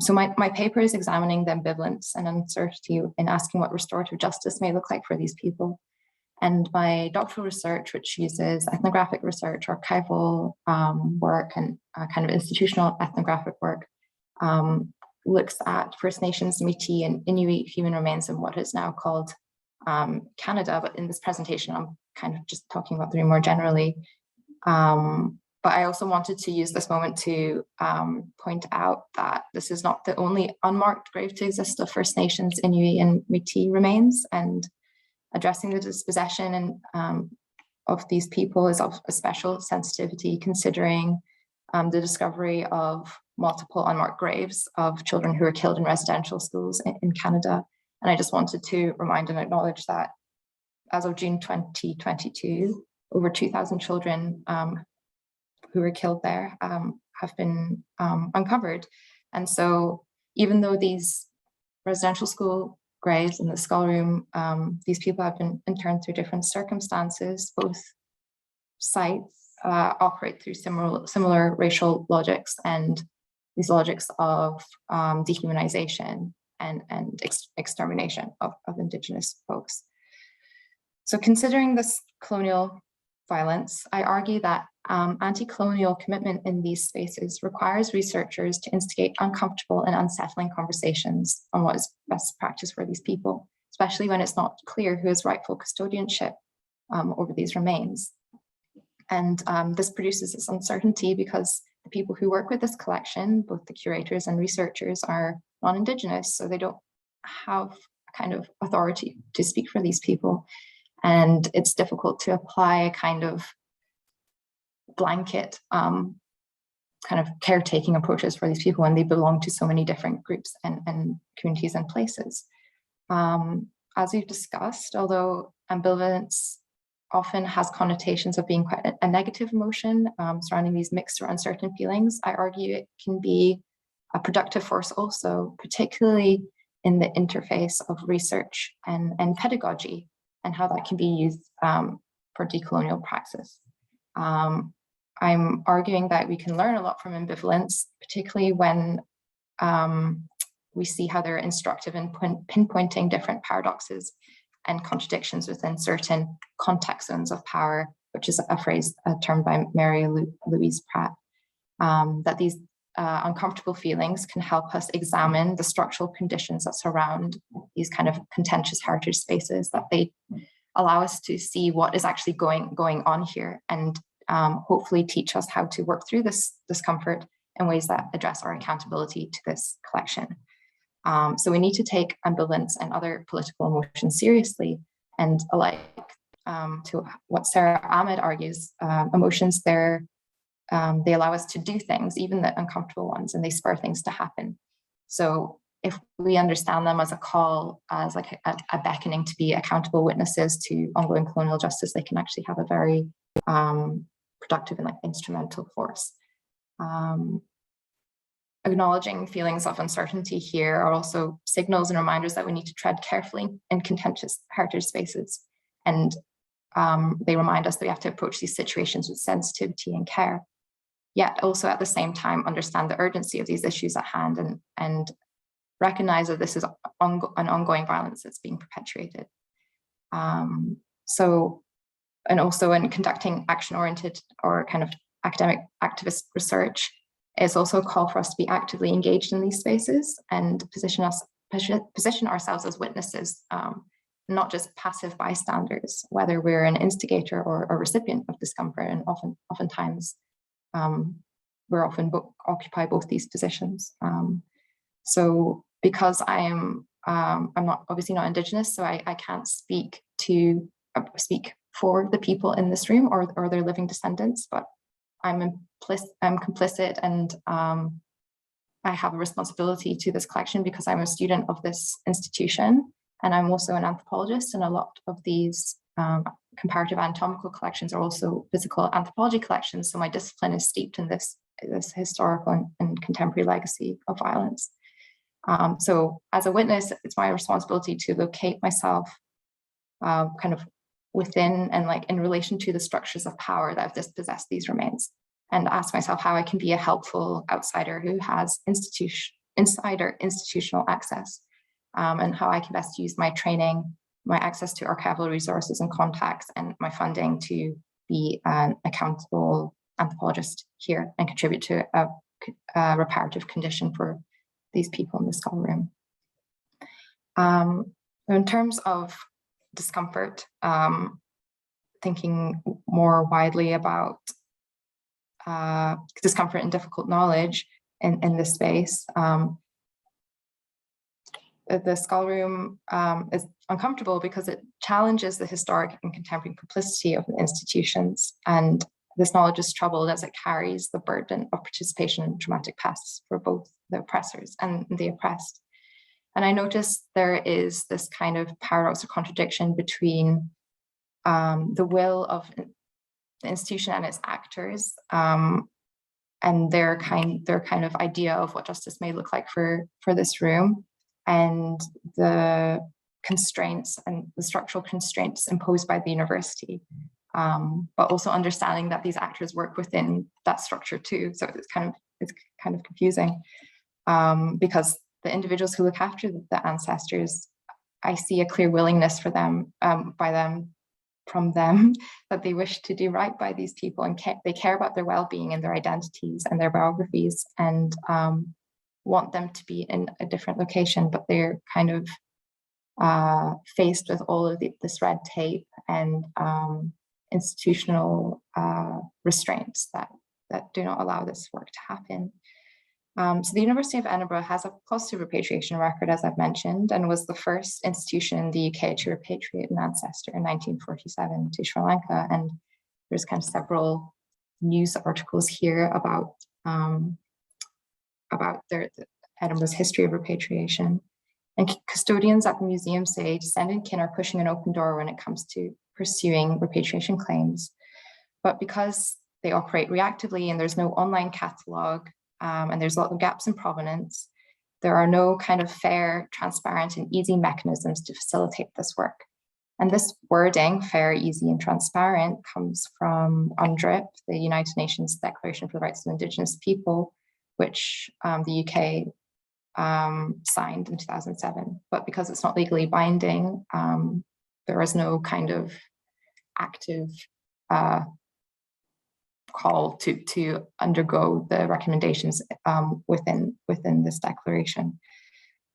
So my paper is examining the ambivalence and uncertainty in asking what restorative justice may look like for these people. And my doctoral research, which uses ethnographic research, archival work, and kind of institutional ethnographic work, looks at First Nations, Métis, and Inuit human remains in what is now called Canada. But in this presentation, I'm kind of just talking about the room more generally. But I also wanted to use this moment to point out that this is not the only unmarked grave to exist of First Nations, Inuit, and Métis remains, and addressing the dispossession of these people is of a special sensitivity, considering the discovery of multiple unmarked graves of children who were killed in residential schools in Canada. And I just wanted to remind and acknowledge that as of June 2022, over 2,000 children who were killed there have been uncovered. And so even though these residential school graves in the schoolroom, these people have been interned through different circumstances, both sites operate through similar racial logics, and these logics of dehumanization and extermination of Indigenous folks. So considering this colonial violence, I argue that anti-colonial commitment in these spaces requires researchers to instigate uncomfortable and unsettling conversations on what is best practice for these people, especially when it's not clear who has rightful custodianship over these remains. And this produces this uncertainty because the people who work with this collection, both the curators and researchers, are non-Indigenous, so they don't have a kind of authority to speak for these people. And it's difficult to apply a kind of blanket kind of caretaking approaches for these people when they belong to so many different groups and communities and places. As we've discussed, although ambivalence often has connotations of being quite a negative emotion surrounding these mixed or uncertain feelings, I argue it can be a productive force also, particularly in the interface of research and pedagogy, and how that can be used for decolonial praxis. I'm arguing that we can learn a lot from ambivalence, particularly when we see how they're instructive in pinpointing different paradoxes and contradictions within certain context zones of power, which is a term by Mary Louise Pratt, that these uncomfortable feelings can help us examine the structural conditions that surround these kind of contentious heritage spaces, that they allow us to see what is actually going on here, and hopefully teach us how to work through this discomfort in ways that address our accountability to this collection. So we need to take ambivalence and other political emotions seriously, and alike to what Sarah Ahmed argues, emotions they allow us to do things, even the uncomfortable ones, and they spur things to happen. So if we understand them as a call, as like a beckoning to be accountable witnesses to ongoing colonial justice, they can actually have a very productive and like instrumental force. Acknowledging feelings of uncertainty here are also signals and reminders that we need to tread carefully in contentious heritage spaces. And they remind us that we have to approach these situations with sensitivity and care, yet also at the same time understand the urgency of these issues at hand and recognize that this is an ongoing violence that's being perpetuated. And also in conducting action-oriented or kind of academic activist research, is also a call for us to be actively engaged in these spaces and position ourselves as witnesses, not just passive bystanders, whether we're an instigator or a recipient of discomfort. And oftentimes, we're often occupy both these positions. So because I'm obviously not Indigenous, so I can't speak for the people in this room or their living descendants, but I'm complicit, and I have a responsibility to this collection because I'm a student of this institution, and I'm also an anthropologist, and a lot of these comparative anatomical collections are also physical anthropology collections, so my discipline is steeped in this historical and contemporary legacy of violence. So as a witness, it's my responsibility to locate myself kind of within and like in relation to the structures of power that have dispossessed these remains, and ask myself how I can be a helpful outsider who has insider institutional access, and how I can best use my training, my access to archival resources and contacts, and my funding to be an accountable anthropologist here and contribute to a reparative condition for these people in the skull room. In terms of discomfort, thinking more widely about discomfort and difficult knowledge in this space, the skull room is uncomfortable because it challenges the historic and contemporary complicity of the institutions, and this knowledge is troubled as it carries the burden of participation in traumatic pasts for both the oppressors and the oppressed. And I noticed there is this kind of paradox or contradiction between the will of the institution and its actors, and their kind of idea of what justice may look like for this room, and the constraints and the structural constraints imposed by the university, but also understanding that these actors work within that structure too. So it's kind of confusing, because the individuals who look after the ancestors, I see a clear willingness for them, from them, that they wish to do right by these people, and they care about their well-being and their identities and their biographies, and want them to be in a different location, but they're kind of faced with all of this red tape and institutional restraints that do not allow this work to happen. So the University of Edinburgh has a positive repatriation record, as I've mentioned, and was the first institution in the UK to repatriate an ancestor in 1947 to Sri Lanka. And there's kind of several news articles here about Edinburgh's history of repatriation. And custodians at the museum say descendant kin are pushing an open door when it comes to pursuing repatriation claims. But because they operate reactively and there's no online catalogue, and there's a lot of gaps in provenance, there are no kind of fair, transparent, and easy mechanisms to facilitate this work. And this wording, fair, easy, and transparent, comes from UNDRIP, the United Nations Declaration for the Rights of Indigenous People, which the UK signed in 2007. But because it's not legally binding, there is no kind of active call to undergo the recommendations within this declaration.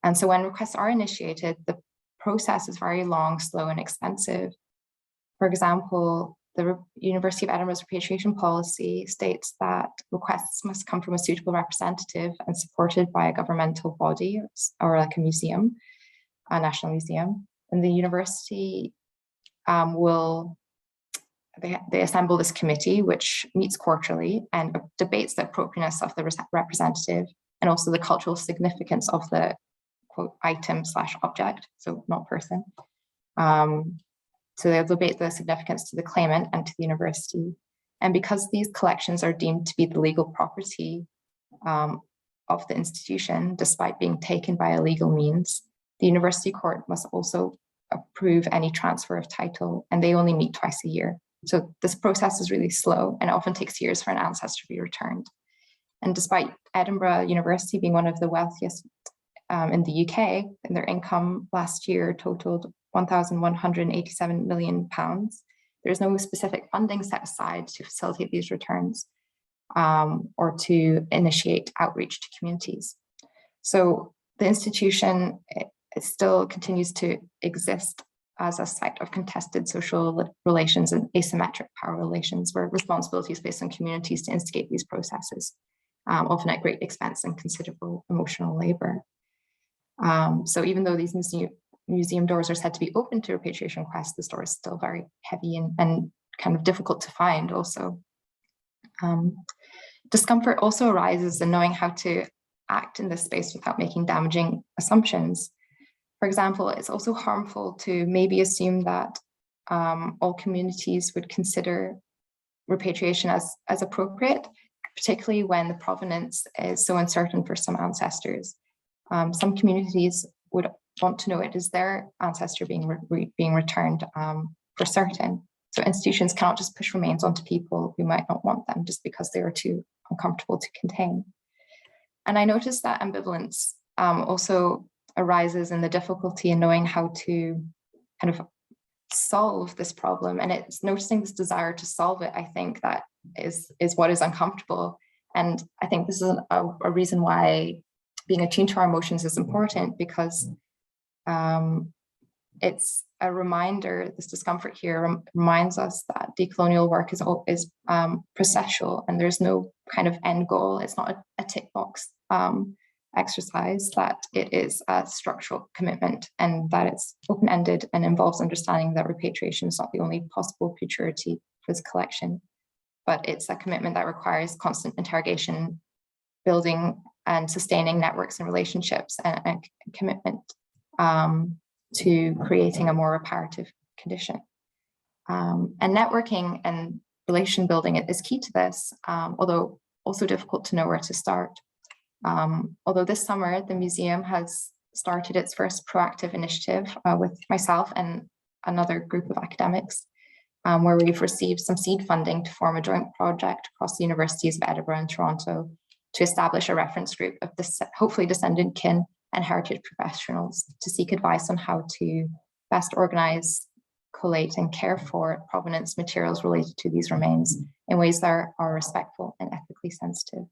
And so when requests are initiated, the process is very long, slow, and expensive. For example, the University of Edinburgh's repatriation policy states that requests must come from a suitable representative and supported by a governmental body or like a museum, a national museum. And the university they assemble this committee, which meets quarterly and debates the appropriateness of the representative and also the cultural significance of the quote item/object, so not person. So they'll debate the significance to the claimant and to the university. And because these collections are deemed to be the legal property of the institution, despite being taken by illegal means, the university court must also approve any transfer of title, and they only meet twice a year. So this process is really slow and it often takes years for an ancestor to be returned. And despite Edinburgh University being one of the wealthiest in the UK, and their income last year totaled £1,187 million, there's no specific funding set aside to facilitate these returns or to initiate outreach to communities. So the institution it still continues to exist as a site of contested social relations and asymmetric power relations, where responsibility is placed on communities to instigate these processes, often at great expense and considerable emotional labor. So even though these museum doors are said to be open to repatriation requests, the door is still very heavy and kind of difficult to find also. Discomfort also arises in knowing how to act in this space without making damaging assumptions. For example, it's also harmful to maybe assume that all communities would consider repatriation as appropriate, particularly when the provenance is so uncertain for some ancestors. Some communities would want to know it is their ancestor being returned for certain. So institutions cannot just push remains onto people who might not want them just because they are too uncomfortable to contain. And I noticed that ambivalence also arises in the difficulty in knowing how to kind of solve this problem. And it's noticing this desire to solve it, I think, that is what is uncomfortable. And I think this is a reason why being attuned to our emotions is important, because it's a reminder, this discomfort here reminds us that decolonial work is processual and there's no kind of end goal. It's not a tick box exercise, that it is a structural commitment and that it's open-ended and involves understanding that repatriation is not the only possible futurity for this collection, but it's a commitment that requires constant interrogation, building and sustaining networks and relationships, and a commitment to creating a more reparative condition. And networking and relation building is key to this, although also difficult to know where to start. Although this summer, the museum has started its first proactive initiative with myself and another group of academics, where we've received some seed funding to form a joint project across the universities of Edinburgh and Toronto to establish a reference group of hopefully descendant kin and heritage professionals to seek advice on how to best organize, collate, and care for provenance materials related to these remains in ways that are respectful and ethically sensitive.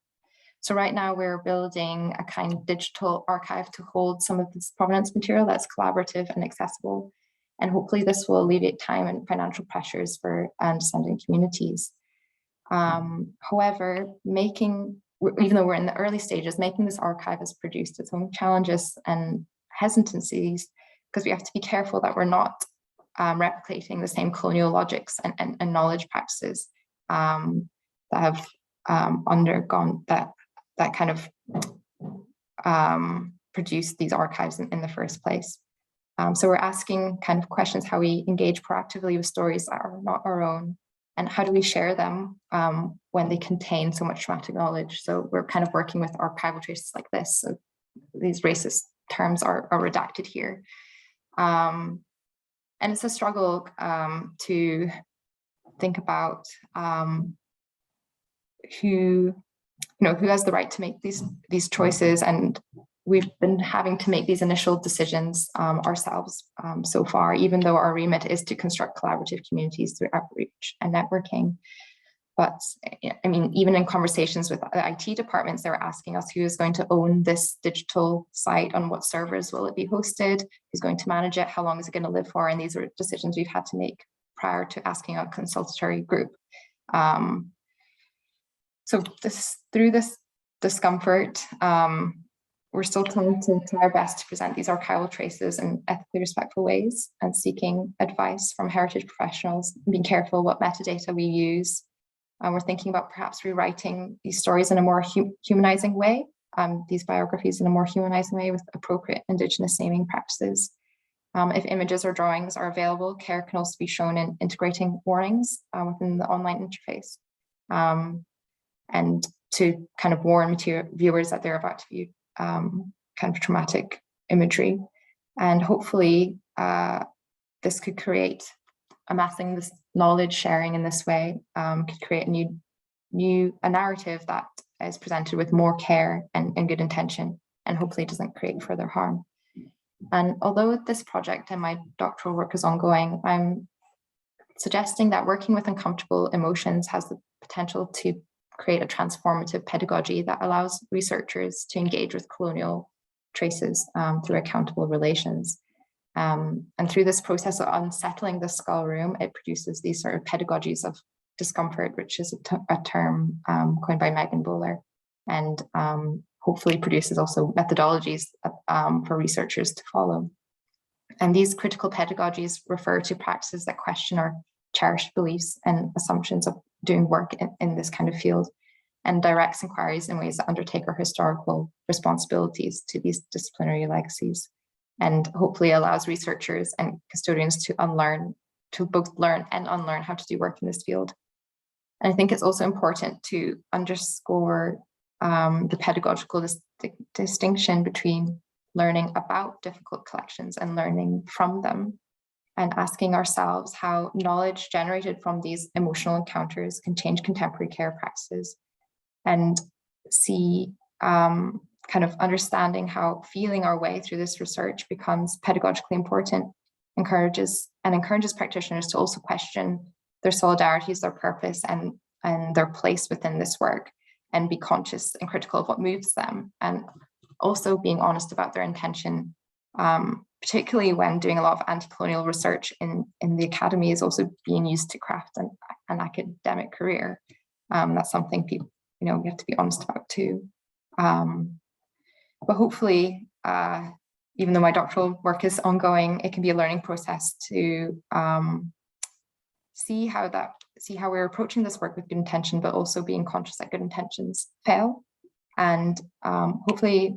So right now we're building a kind of digital archive to hold some of this provenance material that's collaborative and accessible. And hopefully this will alleviate time and financial pressures for descendant communities. However, even though we're in the early stages, making this archive has produced its own challenges and hesitancies, because we have to be careful that we're not replicating the same colonial logics and knowledge practices that have undergone that kind of produced these archives in the first place. So we're asking kind of questions how we engage proactively with stories that are not our own, and how do we share them when they contain so much traumatic knowledge. So we're kind of working with archival traces like this. So these racist terms are redacted here. And it's a struggle to think about who has the right to make these choices. And we've been having to make these initial decisions ourselves so far, even though our remit is to construct collaborative communities through outreach and networking. But I mean, even in conversations with the IT departments, they were asking us who is going to own this digital site, on what servers will it be hosted, who's going to manage it, how long is it going to live for? And these are decisions we've had to make prior to asking a consultatory group. So through this discomfort, we're still trying to try our best to present these archival traces in ethically respectful ways, and seeking advice from heritage professionals, and being careful what metadata we use. We're thinking about perhaps rewriting these stories in a more humanizing way, these biographies in a more humanizing way with appropriate Indigenous naming practices. If images or drawings are available, care can also be shown in integrating warnings within the online interface, and to kind of warn viewers that they're about to view kind of traumatic imagery. And hopefully this could create, amassing this knowledge sharing in this way, could create a narrative that is presented with more care and good intention, and hopefully doesn't create further harm. And although this project and my doctoral work is ongoing, I'm suggesting that working with uncomfortable emotions has the potential to create a transformative pedagogy that allows researchers to engage with colonial traces through accountable relations. And through this process of unsettling the skull room, it produces these sort of pedagogies of discomfort, which is a term coined by Megan Bowler, and hopefully produces also methodologies for researchers to follow. And these critical pedagogies refer to practices that question our cherished beliefs and assumptions of doing work in this kind of field, and directs inquiries in ways that undertake our historical responsibilities to these disciplinary legacies, and hopefully allows researchers and custodians to both learn and unlearn how to do work in this field. And I think it's also important to underscore the pedagogical distinction between learning about difficult collections and learning from them, and asking ourselves how knowledge generated from these emotional encounters can change contemporary care practices, and see kind of understanding how feeling our way through this research becomes pedagogically important, encourages practitioners to also question their solidarities, their purpose, and their place within this work, and be conscious and critical of what moves them, and also being honest about their intention, particularly when doing a lot of anti-colonial research in the academy is also being used to craft an academic career. That's something people, we have to be honest about too. But hopefully, even though my doctoral work is ongoing, it can be a learning process to see how we're approaching this work with good intention, but also being conscious that good intentions fail. And hopefully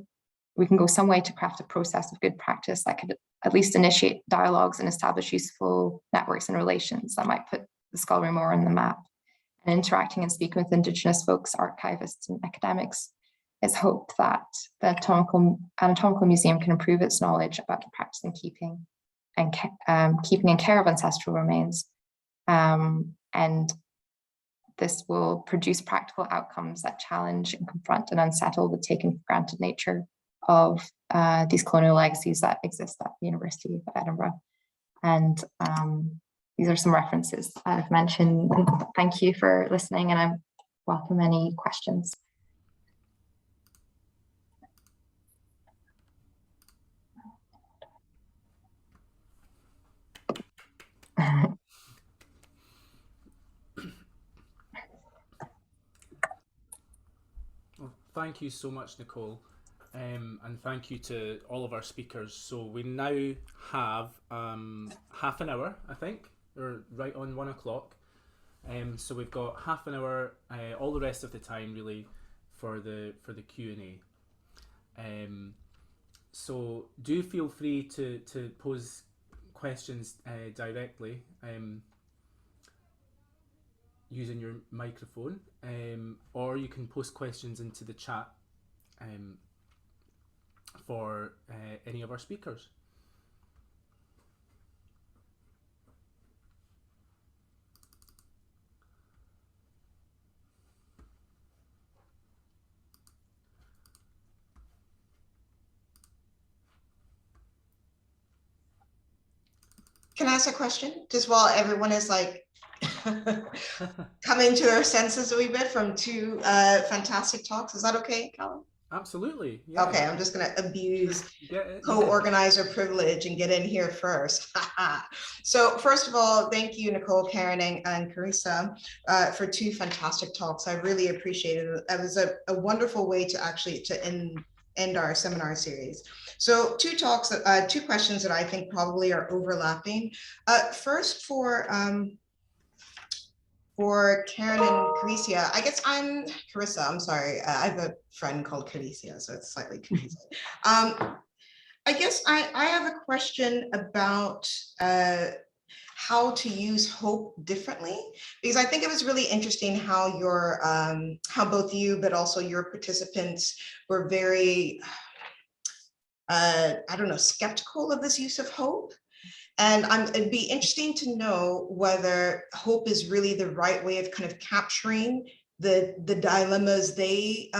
we can go some way to craft a process of good practice that could at least initiate dialogues and establish useful networks and relations that might put the skull room more on the map. And interacting and speaking with Indigenous folks, archivists, and academics, it's hoped that the Anatomical Museum can improve its knowledge about the practice and keeping and care of ancestral remains. And this will produce practical outcomes that challenge and confront and unsettle the taken for granted nature of these colonial legacies that exist at the University of Edinburgh. And these are some references I've mentioned. Thank you for listening, and I welcome any questions. thank you so much, Nicole. And thank you to all of our speakers. So we now have half an hour, I think, or right on 1 o'clock. So we've got half an hour, all the rest of the time really, for the Q&A. So do feel free to pose questions directly using your microphone, or you can post questions into the chat for any of our speakers. Can I ask a question? Just while everyone is like coming to their senses a wee bit from two fantastic talks. Is that okay, Callum? Absolutely. Yeah. Okay, I'm just going to abuse Yeah. co-organizer privilege and get in here first. So first of all, thank you, Nicole, Karen, and Carisa, for two fantastic talks. I really appreciated it. It was a wonderful way to actually end our seminar series. So two questions that I think probably are overlapping. First for Karen and Carisa, I guess I'm Carissa, I'm sorry. I have a friend called Carisa, so it's slightly confusing. I guess I have a question about how to use hope differently, because I think it was really interesting how how both you, but also your participants were very, I don't know, skeptical of this use of hope. And it'd be interesting to know whether hope is really the right way of kind of capturing the dilemmas they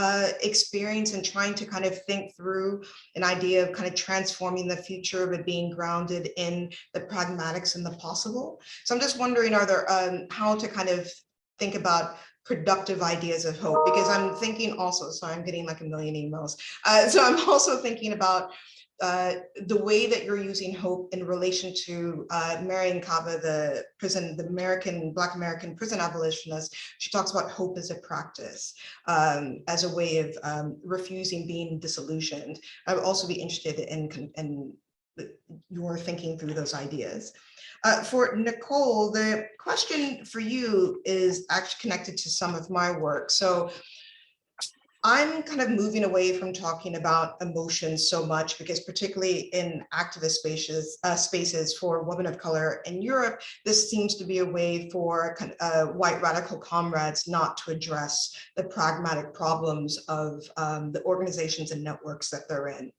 experience and trying to kind of think through an idea of kind of transforming the future, but being grounded in the pragmatics and the possible. So I'm just wondering, are there how to kind of think about productive ideas of hope? Because I'm thinking also, sorry, I'm getting like a million emails. So I'm also thinking about the way that you're using hope in relation to Marian Kaba, the Black American prison abolitionist. She talks about hope as a practice, as a way of refusing being disillusioned. I would also be interested in your thinking through those ideas. For Nicole, the question for you is actually connected to some of my work. So I'm kind of moving away from talking about emotions so much, because particularly in activist spaces for women of color in Europe, this seems to be a way for white radical comrades not to address the pragmatic problems of the organizations and networks that they're in.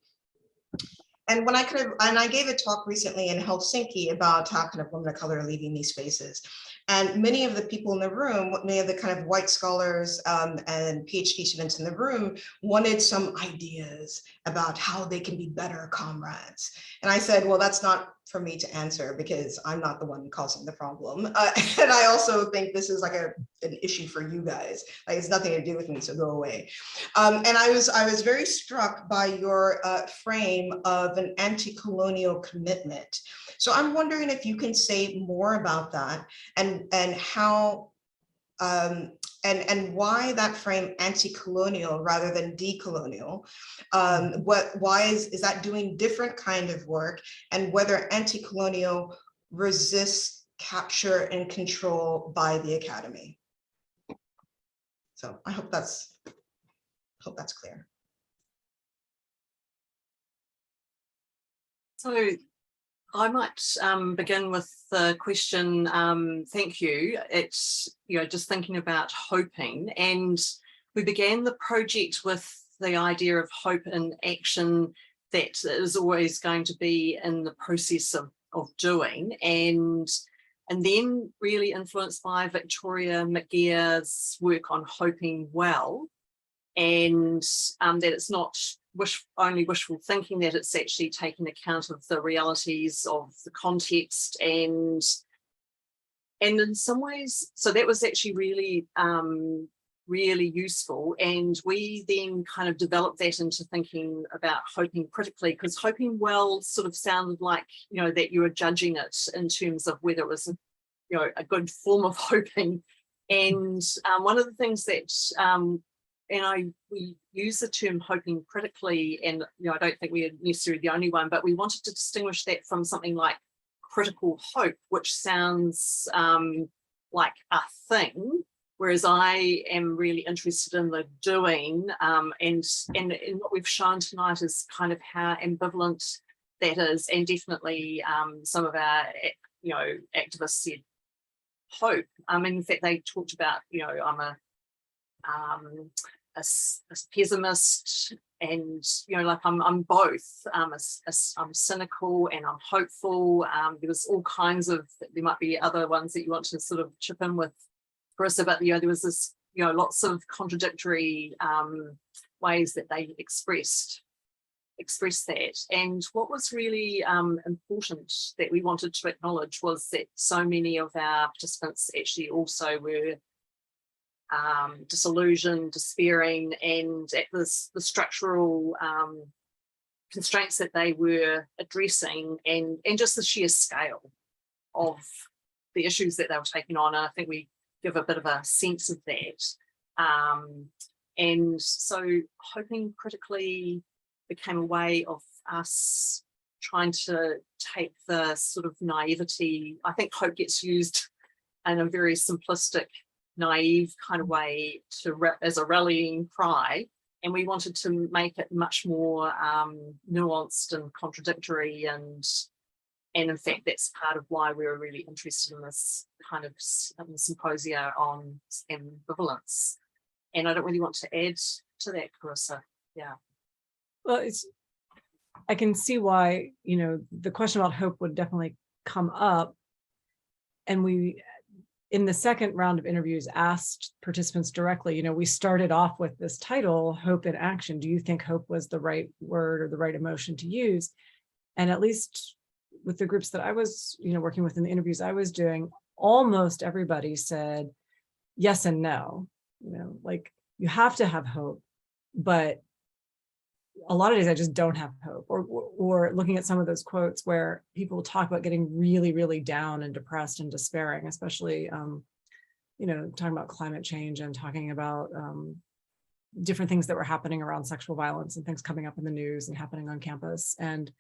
And when I gave a talk recently in Helsinki about how kind of women of color are leaving these spaces. And many of the people in the room, many of the kind of white scholars and PhD students in the room wanted some ideas about how they can be better comrades. And I said, well, that's not for me to answer, because I'm not the one causing the problem. And I also think this is like an issue for you guys. Like, it's nothing to do with me, so go away. And I was very struck by your frame of an anti-colonial commitment. So I'm wondering if you can say more about that, and how and why that frame anti-colonial rather than decolonial. Why is that doing different kind of work, and whether anti-colonial resists capture and control by the academy. So I hope that's clear. So I might begin with the question, thank you. It's, just thinking about hoping, and we began the project with the idea of hope in action that is always going to be in the process of doing, and then really influenced by Victoria McGear's work on hoping well, and that it's not only wishful thinking, that it's actually taking account of the realities of the context, and in some ways, so that was actually really really useful. And we then kind of developed that into thinking about hoping critically, because hoping well sort of sounded like, that you were judging it in terms of whether it was a good form of hoping. And one of the things that we use the term hoping critically, and I don't think we are necessarily the only one, but we wanted to distinguish that from something like critical hope, which sounds like a thing, whereas I am really interested in the doing, and what we've shown tonight is kind of how ambivalent that is, and definitely some of our activists said hope. In fact, they talked about I'm a pessimist, and like I'm both. I'm cynical and I'm hopeful. There was all kinds of, there might be other ones that you want to sort of chip in with, Carisa, but there was this lots of contradictory ways that they expressed that. And what was really important that we wanted to acknowledge was that so many of our participants actually also were disillusioned, despairing, and at the structural constraints that they were addressing, and just the sheer scale of the issues that they were taking on. And I think we give a bit of a sense of that. And so hoping critically became a way of us trying to take the sort of naivety. I think hope gets used in a very simplistic, naive kind of way as a rallying cry, and we wanted to make it much more nuanced and contradictory, and in fact that's part of why we were really interested in this kind of symposia on ambivalence. And I don't really want to add to that, Carisa. Yeah. Well, I can see why, the question about hope would definitely come up. And we, in the second round of interviews, asked participants directly, we started off with this title, Hope in Action. Do you think hope was the right word or the right emotion to use? And at least with the groups that I was, working with in the interviews I was doing, almost everybody said yes and no. Like, you have to have hope, but a lot of days I just don't have hope. Or looking at some of those quotes where people talk about getting really, really down and depressed and despairing, especially, talking about climate change and talking about different things that were happening around sexual violence and things coming up in the news and happening on campus. And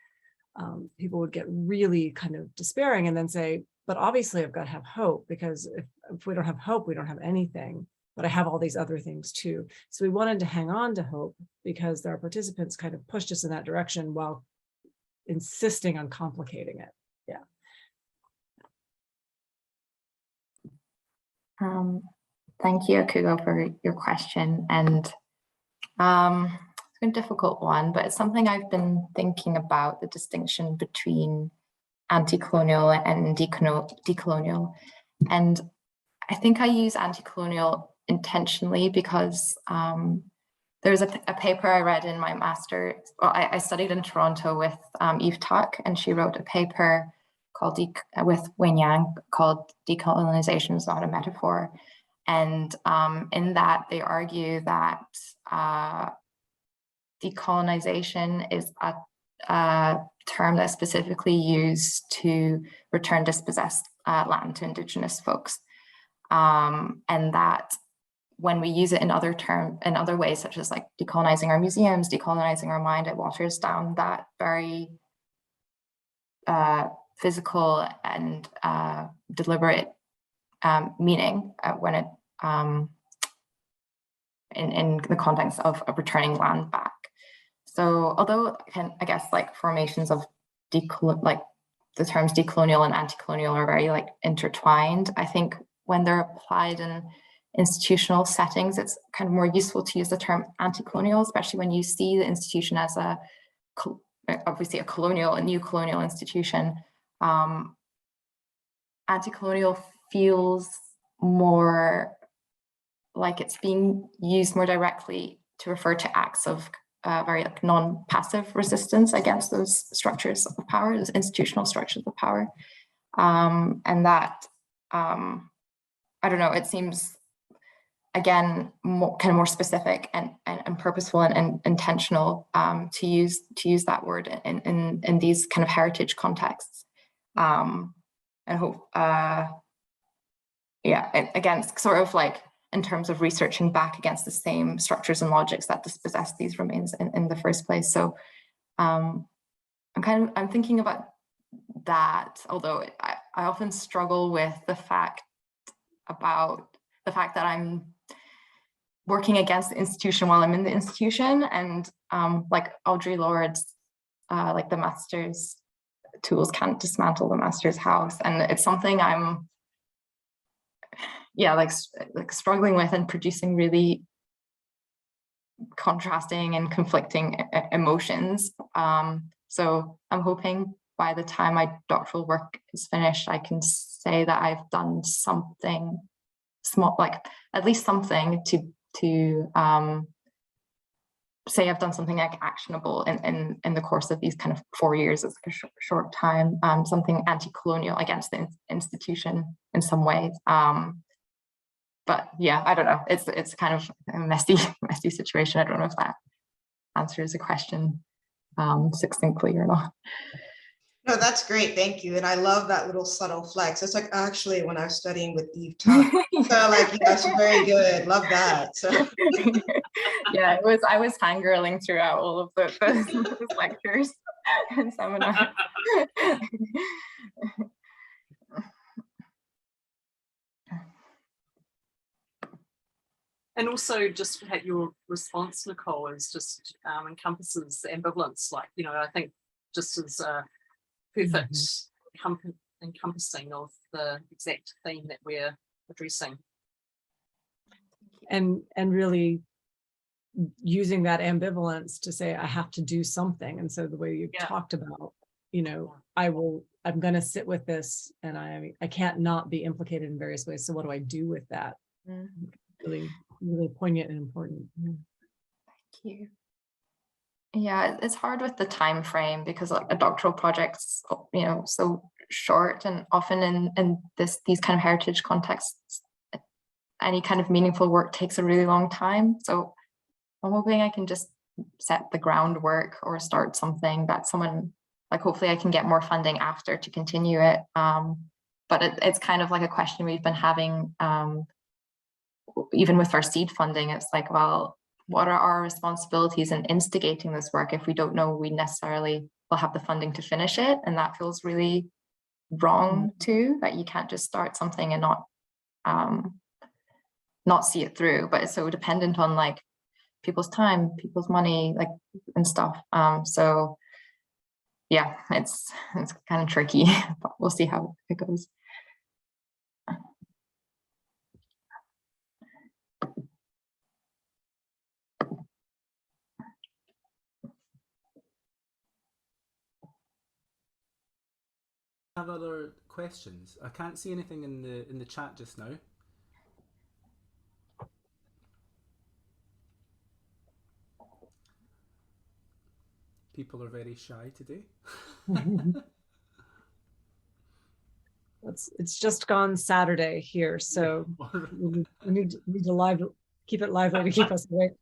people would get really kind of despairing and then say, but obviously I've got to have hope, because if we don't have hope, we don't have anything. But I have all these other things too. So we wanted to hang on to hope because our participants kind of pushed us in that direction while insisting on complicating it. Yeah. Thank you, Akugo, for your question. And it's a difficult one, but it's something I've been thinking about, the distinction between anti-colonial and decolonial. And I think I use anti-colonial intentionally because there's a paper I read in my master. Well, I studied in Toronto with Eve Tuck, and she wrote a paper called with Wayne Yang called "Decolonization is Not a Metaphor," and in that they argue that decolonization is a term that's specifically used to return dispossessed land to Indigenous folks, and that when we use it in other ways, such as like decolonizing our museums, decolonizing our mind, it waters down that very physical and deliberate meaning when it in the context of returning land back. So although I guess like formations of like the terms decolonial and anti-colonial are very like intertwined, I think when they're applied in institutional settings, it's kind of more useful to use the term anti-colonial, especially when you see the institution as obviously a new colonial institution. Anti-colonial feels more like it's being used more directly to refer to acts of very like non-passive resistance against those structures of power, those institutional structures of power, and that I don't know, it seems again more specific and purposeful and intentional to use that word in these kind of heritage contexts. And hope yeah, again, it's sort of like in terms of researching back against the same structures and logics that dispossess these remains in the first place. So I'm thinking about that, although I often struggle with the fact that I'm working against the institution while I'm in the institution, and like Audre Lorde's, like the master's tools can't dismantle the master's house, and it's something I'm, like struggling with and producing really contrasting and conflicting emotions. So I'm hoping by the time my doctoral work is finished, I can say that I've done something small, like at least something to say I've done something like actionable in the course of these kind of 4 years. It's like a short time, something anti-colonial against the institution in some ways. But yeah, I don't know. It's kind of a messy situation. I don't know if that answers the question succinctly or not. No, that's great. Thank you. And I love that little subtle flex. It's like actually when I was studying with Eve Tuck. So like, that's very good. Love that. So. Yeah, I was fangirling throughout all of those lectures and seminars. And also just your response, Nicole, is just encompasses ambivalence. Like, I think just as perfect encompassing of the exact theme that we're addressing. And really using that ambivalence to say, I have to do something. And so the way you talked about, I'm going to sit with this, and I can't not be implicated in various ways. So what do I do with that? Really, really poignant and important. Thank you. Yeah, it's hard with the time frame because like a doctoral project's, so short, and often in these kind of heritage contexts, any kind of meaningful work takes a really long time. So I'm hoping I can just set the groundwork or start something that someone, like hopefully I can get more funding after to continue it. But it's kind of like a question we've been having even with our seed funding. It's like, well, what are our responsibilities in instigating this work if we don't know we necessarily will have the funding to finish it? And that feels really wrong too, that you can't just start something and not see it through. But it's so dependent on like people's time, people's money, like and stuff. So yeah, it's kind of tricky, but we'll see how it goes. Have other questions? I can't see anything in the chat just now. People are very shy today. It's just gone Saturday here, so we need to keep it lively to keep us awake.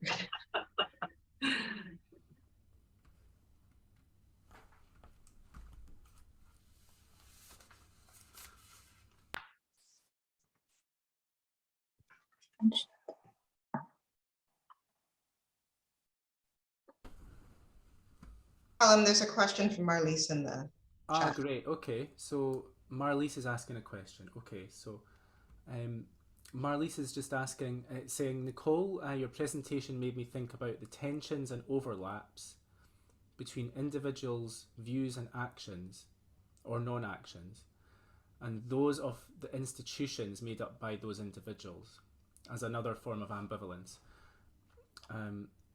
There's a question from Marlies in the chat. Great. Okay, so Marlies is asking a question. Okay, so Marlies is just asking, saying, Nicole, your presentation made me think about the tensions and overlaps between individuals' views and actions, or non-actions, and those of the institutions made up by those individuals, as another form of ambivalence.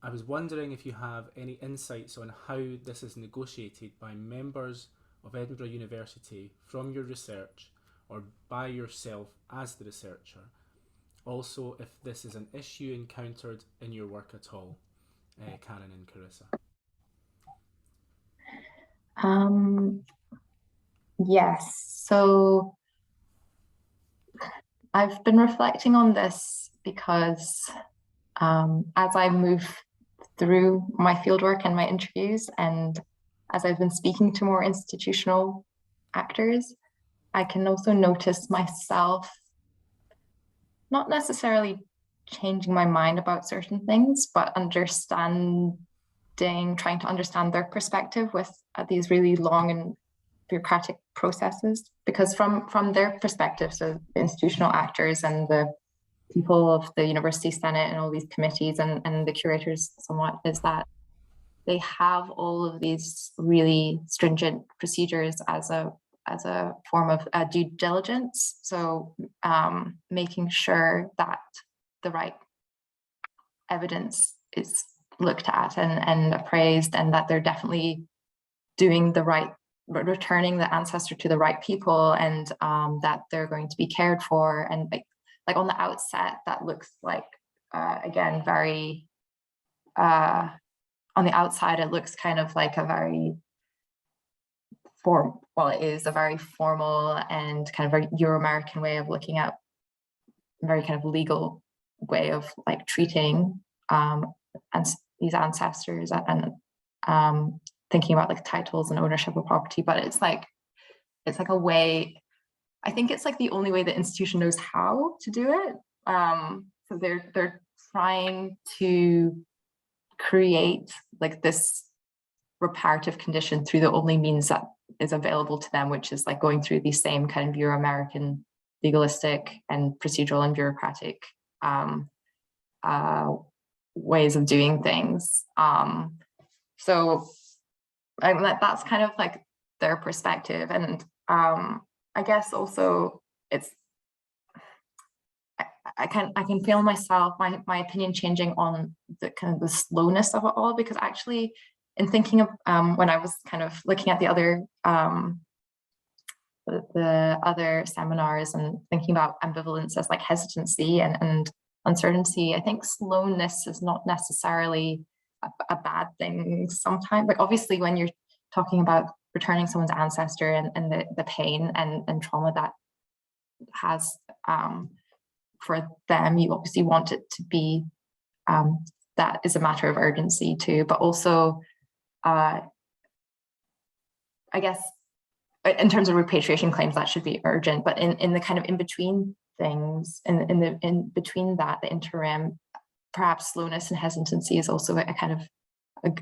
I was wondering if you have any insights on how this is negotiated by members of Edinburgh University from your research or by yourself as the researcher. Also, if this is an issue encountered in your work at all, Karen and Carisa. Yes, so I've been reflecting on this because as I move through my fieldwork and my interviews, and as I've been speaking to more institutional actors, I can also notice myself not necessarily changing my mind about certain things, but trying to understand their perspective with these really long and bureaucratic processes. Because from their perspective, so the institutional actors and the people of the university senate and all these committees and the curators somewhat, is that they have all of these really stringent procedures as a form of due diligence. So making sure that the right evidence is looked at and appraised, and that they're definitely doing the right, returning the ancestor to the right people, and that they're going to be cared for. And like on the outset, that looks like, again, very, on the outside, it looks kind of like a very it is a very formal and kind of very Euro-American way of looking at, very kind of legal way of like treating and these ancestors and thinking about like titles and ownership of property. But it's like a way, I think it's like the only way the institution knows how to do it. So they're trying to create like this reparative condition through the only means that is available to them, which is like going through these same kind of Euro-American legalistic and procedural and bureaucratic ways of doing things. So that's kind of like their perspective. And I guess also it's, I can feel myself, my opinion changing on the kind of the slowness of it all, because actually in thinking of when I was kind of looking at the other seminars and thinking about ambivalence as like hesitancy and uncertainty, I think slowness is not necessarily a bad thing sometimes. Like obviously when you're talking about returning someone's ancestor and the pain and trauma that has for them, you obviously want it to be, that is a matter of urgency too, but also I guess in terms of repatriation claims, that should be urgent, but in the kind of in-between things, in between that, the interim, perhaps slowness and hesitancy is also a kind of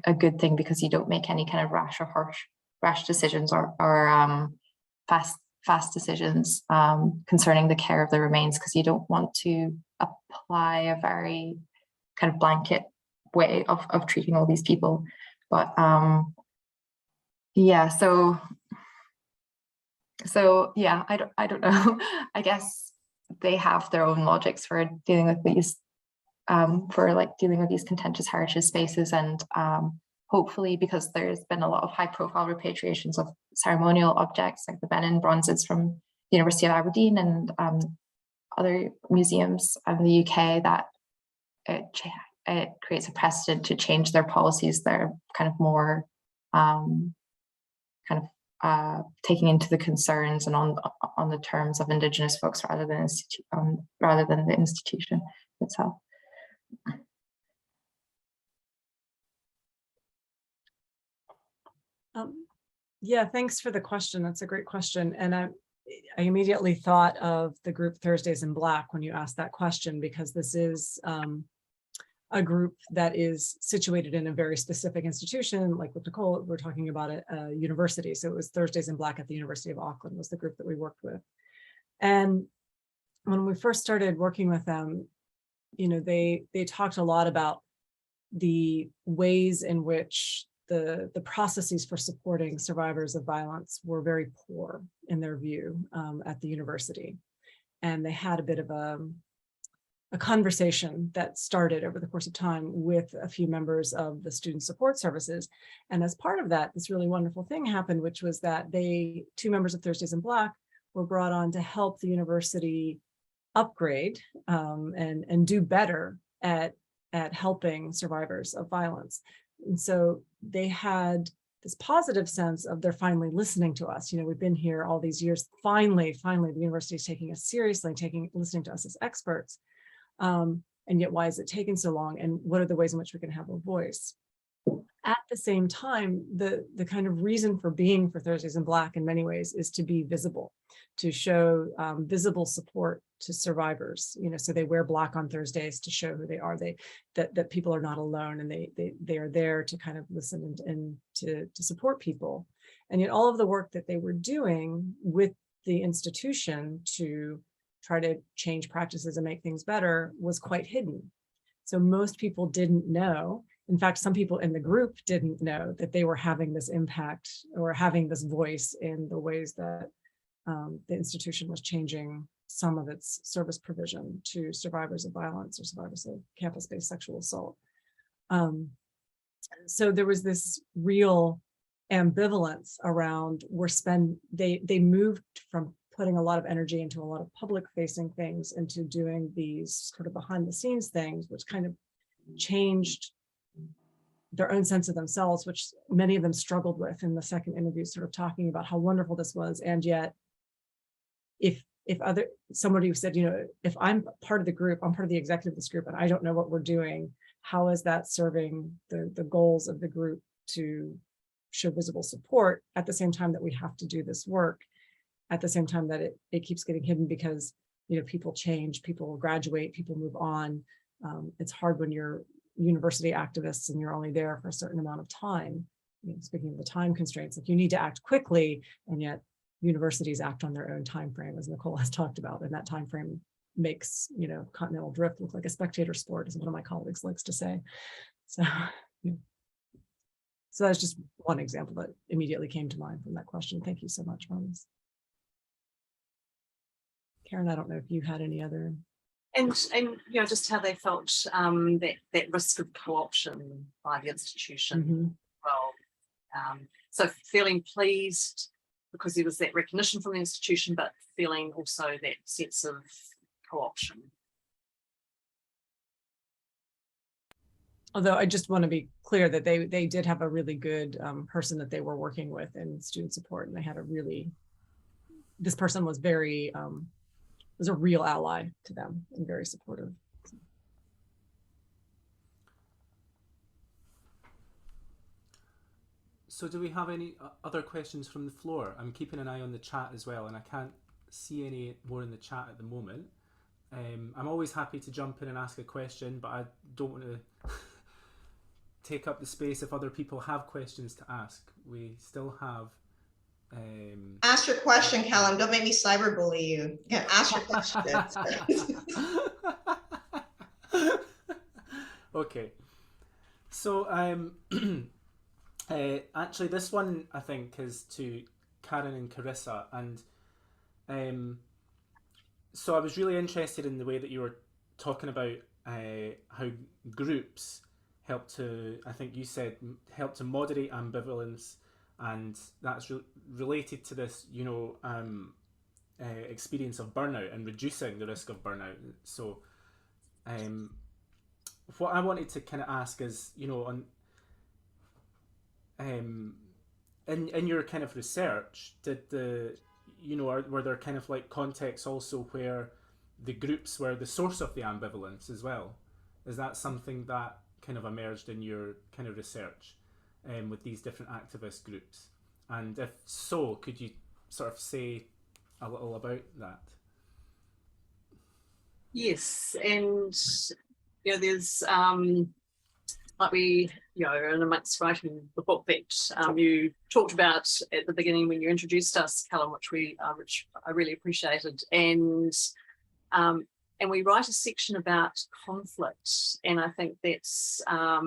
a good thing, because you don't make any kind of rash or rash decisions or fast decisions concerning the care of the remains, because you don't want to apply a very kind of blanket way of treating all these people. But yeah, so yeah, I don't know. I guess they have their own logics for dealing with these, dealing with these contentious heritage spaces, and hopefully, because there's been a lot of high-profile repatriations of ceremonial objects like the Benin bronzes from the University of Aberdeen and other museums in the UK, that it creates a precedent to change their policies that are kind of more taking into the concerns and on the terms of Indigenous folks rather than the institution itself. Yeah, thanks for the question. That's a great question. And I immediately thought of the group Thursdays in Black when you asked that question, because this is a group that is situated in a very specific institution. Like with Nicole, we're talking about a university. So it was Thursdays in Black at the University of Auckland was the group that we worked with. And when we first started working with them, you know, they talked a lot about the ways in which the processes for supporting survivors of violence were very poor in their view at the university. And they had a bit of a conversation that started over the course of time with a few members of the student support services. And as part of that, this really wonderful thing happened, which was that two members of Thursdays in Black were brought on to help the university upgrade and do better at helping survivors of violence. And so they had this positive sense of they're finally listening to us. You know, we've been here all these years. Finally, the university is taking us seriously, listening to us as experts. And yet, why is it taking so long? And what are the ways in which we can have a voice? At the same time, the kind of reason for being for Thursdays in Black in many ways is to be visible, to show visible support to survivors. So they wear black on Thursdays to show who they are. That people are not alone, and they are there to kind of listen and to support people. And yet all of the work that they were doing with the institution to try to change practices and make things better was quite hidden. So most people didn't know. In fact, some people in the group didn't know that they were having this impact or having this voice in the ways that the institution was changing some of its service provision to survivors of violence or survivors of campus-based sexual assault. So there was this real ambivalence around they moved from putting a lot of energy into a lot of public facing things into doing these sort of behind the scenes things, which kind of changed their own sense of themselves, which many of them struggled with in the second interview, sort of talking about how wonderful this was. And yet if somebody said, if I'm part of the group, I'm part of the executive of this group, and I don't know what we're doing, how is that serving the goals of the group to show visible support at the same time that we have to do this work, at the same time that it keeps getting hidden because people change, people graduate, people move on. It's hard when you're university activists and you're only there for a certain amount of time. Speaking of the time constraints, like you need to act quickly, and yet universities act on their own time frame, as Nicole has talked about, and that time frame makes continental drift look like a spectator sport, as one of my colleagues likes to say. So so that's just one example that immediately came to mind from that question. Thank you so much, Rose. Karen, I don't know if you had any other. And just how they felt that risk of co-option by the institution. Mm-hmm. Well, so feeling pleased because there was that recognition from the institution, but feeling also that sense of co-option. Although I just want to be clear that they did have a really good person that they were working with in student support, and they had this person was very was a real ally to them and very supportive. So do we have any other questions from the floor? I'm keeping an eye on the chat as well, and I can't see any more in the chat at the moment. I'm always happy to jump in and ask a question, but I don't want to take up the space if other people have questions to ask. We still have... Ask your question, Callum. Don't make me cyberbully you. Yeah, ask your question. Okay. So actually this one I think is to Karen and Carisa, and so I was really interested in the way that you were talking about how groups help to, I think you said, help to moderate ambivalence, and that's related to this, experience of burnout and reducing the risk of burnout. So what I wanted to kind of ask is, in your kind of research, were there kind of like contexts also where the groups were the source of the ambivalence as well? Is that something that kind of emerged in your kind of research with these different activist groups? And if so, could you sort of say a little about that? Yes, and there's like we, and amongst writing the book that you talked about at the beginning when you introduced us, Callum, which I really appreciated, and we write a section about conflict, and I think that's I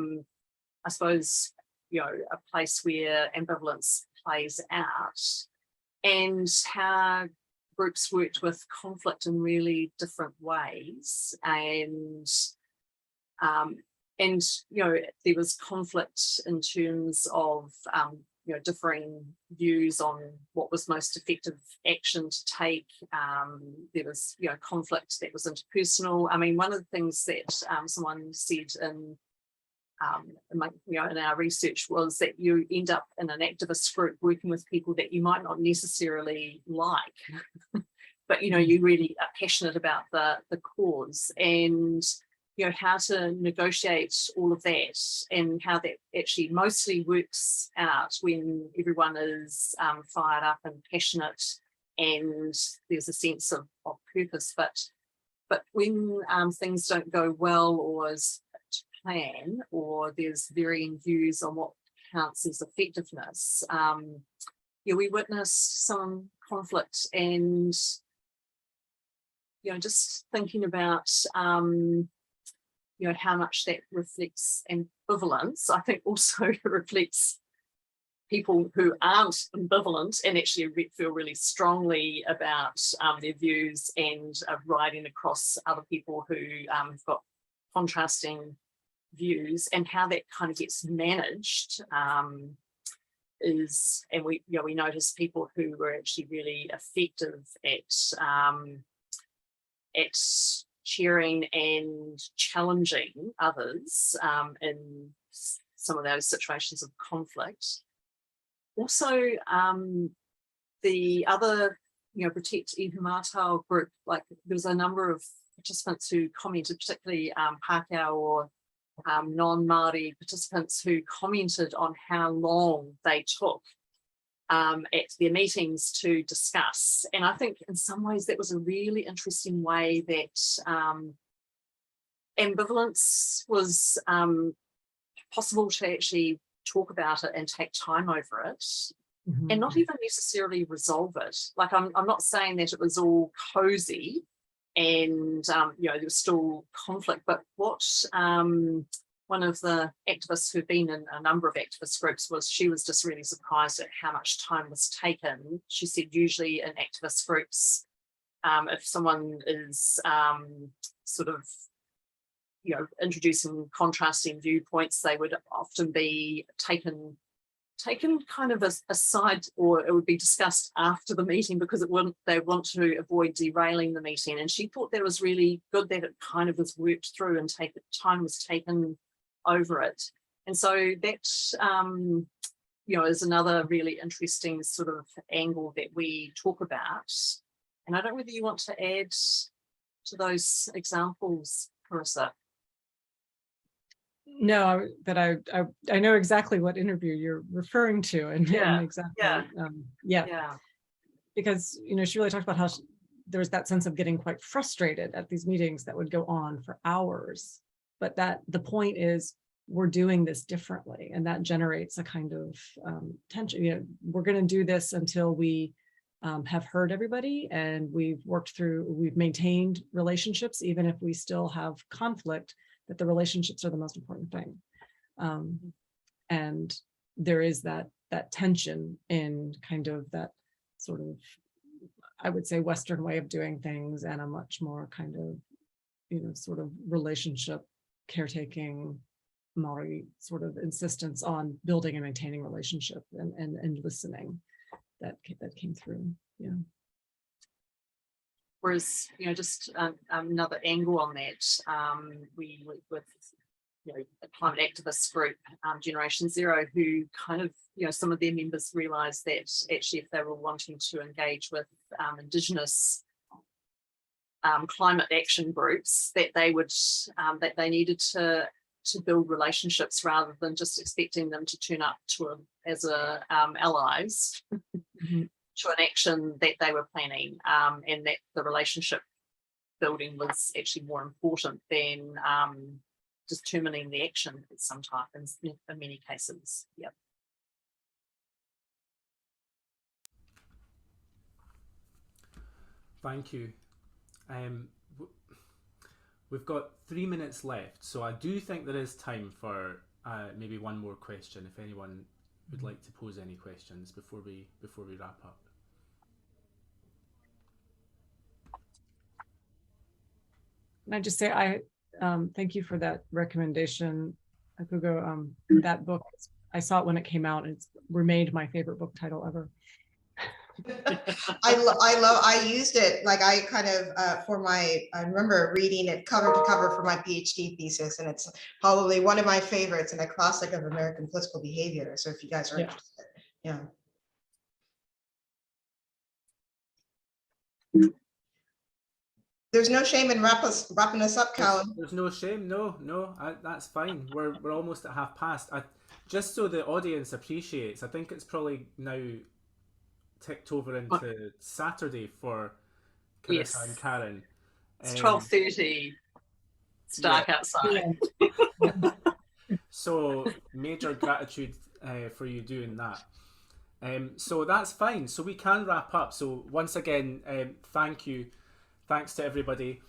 suppose a place where ambivalence plays out, and how groups worked with conflict in really different ways, and there was conflict in terms of differing views on what was most effective action to take. There was conflict that was interpersonal. I mean, one of the things that someone said in our research was that you end up in an activist group working with people that you might not necessarily like, but you really are passionate about the cause, and how to negotiate all of that, and how that actually mostly works out when everyone is fired up and passionate and there's a sense of purpose. But when things don't go well or as to plan, or there's varying views on what counts as effectiveness, yeah, we witnessed some conflict. And just thinking about how much that reflects ambivalence, I think also reflects people who aren't ambivalent and actually feel really strongly about their views, and riding across other people who have got contrasting views, and how that kind of gets managed and we notice people who were actually really effective at sharing and challenging others in some of those situations of conflict. Also, the other, Protect Aotearoa group, like there was a number of participants who commented, particularly Pākehā or non-Māori participants, who commented on how long they took at their meetings to discuss. And I think in some ways that was a really interesting way that ambivalence was possible to actually talk about it and take time over it, and not even necessarily resolve it. Like I'm not saying that it was all cozy and there was still conflict, but what one of the activists who'd been in a number of activist groups she was just really surprised at how much time was taken. She said usually in activist groups, if someone is sort of introducing contrasting viewpoints, they would often be taken kind of aside, or it would be discussed after the meeting, because they want to avoid derailing the meeting. And she thought that was really good that it kind of was worked through and time was taken over it. And so that is another really interesting sort of angle that we talk about. And I don't know whether you want to add to those examples, Carisa. No, but I know exactly what interview you're referring to, and exactly, because she really talked about how there was that sense of getting quite frustrated at these meetings that would go on for hours, but that the point is we're doing this differently, and that generates a kind of tension. We're going to do this until we have heard everybody, and we've maintained relationships, even if we still have conflict, that the relationships are the most important thing. And there is that tension in kind of that sort of, I would say, Western way of doing things, and a much more kind of, sort of relationship caretaking Maori sort of insistence on building and maintaining relationship and listening that came through. Yeah. Whereas, just another angle on that, we work with, a climate activist group, Generation Zero, who kind of, some of their members realised that actually if they were wanting to engage with Indigenous climate action groups, that they would, that they needed to build relationships rather than just expecting them to turn up as allies. To an action that they were planning, and that the relationship building was actually more important than determining the action sometimes, in many cases. Yep. Thank you. We've got 3 minutes left, so I do think there is time for maybe one more question, if anyone would like to pose any questions before we wrap up. And I just say, I thank you for that recommendation, Akugo. That book, I saw it when it came out, and it's remained my favorite book title ever. I used it, like I kind of I remember reading it cover to cover for my PhD thesis, and it's probably one of my favorites and a classic of American political behavior. So if you guys are interested, yeah. There's no shame in wrapping us up, Callum. There's no shame. No, that's fine. We're almost at 1/2 past. Just so the audience appreciates, I think it's probably now ticked over into Saturday for Carissa Yes. and Karen. It's 12:30. It's dark outside. So major gratitude for you doing that. So that's fine. So we can wrap up. So once again, thanks to everybody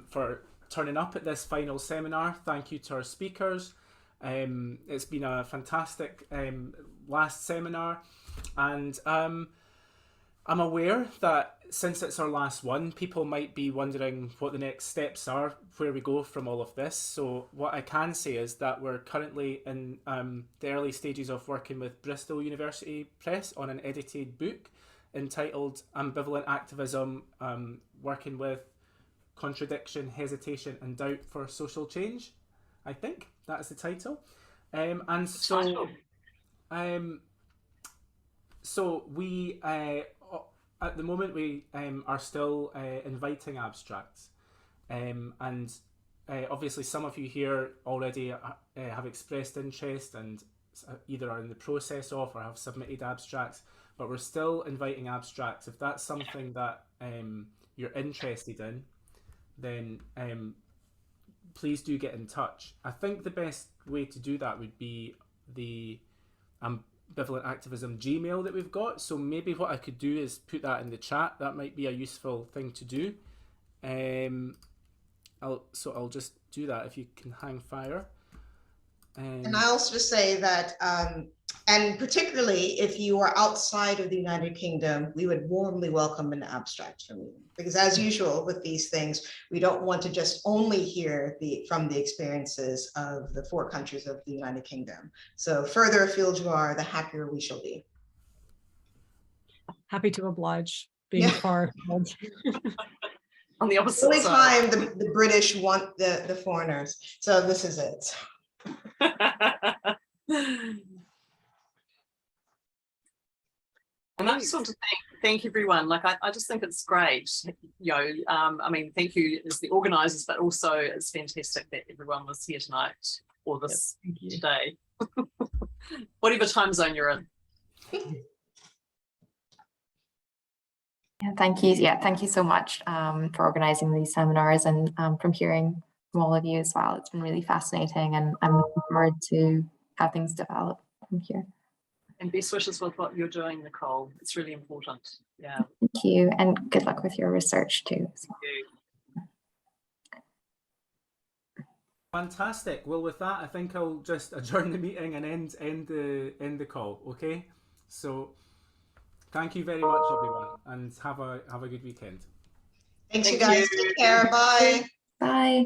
for turning up at this final seminar. Thank you to our speakers. It's been a fantastic last seminar, and I'm aware that since it's our last one, people might be wondering what the next steps are, where we go from all of this. So what I can say is that we're currently in the early stages of working with Bristol University Press on an edited book entitled Ambivalent Activism, working with contradiction, hesitation and doubt for social change. I think that is the title. And so, so we at the moment we are still inviting abstracts, and obviously some of you here already have expressed interest and either are in the process of or have submitted abstracts, but we're still inviting abstracts. If that's something that you're interested in, then please do get in touch. I think the best way to do that would be the Ambivalent Activism Gmail that we've got. So maybe what I could do is put that in the chat. That might be a useful thing to do. I'll just do that if you can hang fire. And I also say that, and particularly if you are outside of the United Kingdom, we would warmly welcome an abstract from you. Because as usual with these things, we don't want to just only hear from the experiences of the 4 countries of the United Kingdom. So further afield you are, the happier we shall be. Happy to oblige, being far afield. On the opposite Only side. time the British want the foreigners. So this is it. And I just want to thank everyone. Like I just think it's great. I mean, thank you as the organisers, but also it's fantastic that everyone was here tonight or this today. Whatever time zone you're in. Yeah, thank you. Yeah, thank you so much for organising these seminars, and from hearing from all of you as well. It's been really fascinating, and I'm looking forward to how things develop from here. And best wishes with what you're doing, Nicole. It's really important. Yeah. Thank you, and good luck with your research too. Thank you. Fantastic. Well, with that, I think I'll just adjourn the meeting and end the call. Okay. So, thank you very much, everyone, and have a good weekend. Thanks, you guys. Take care. Bye. Bye.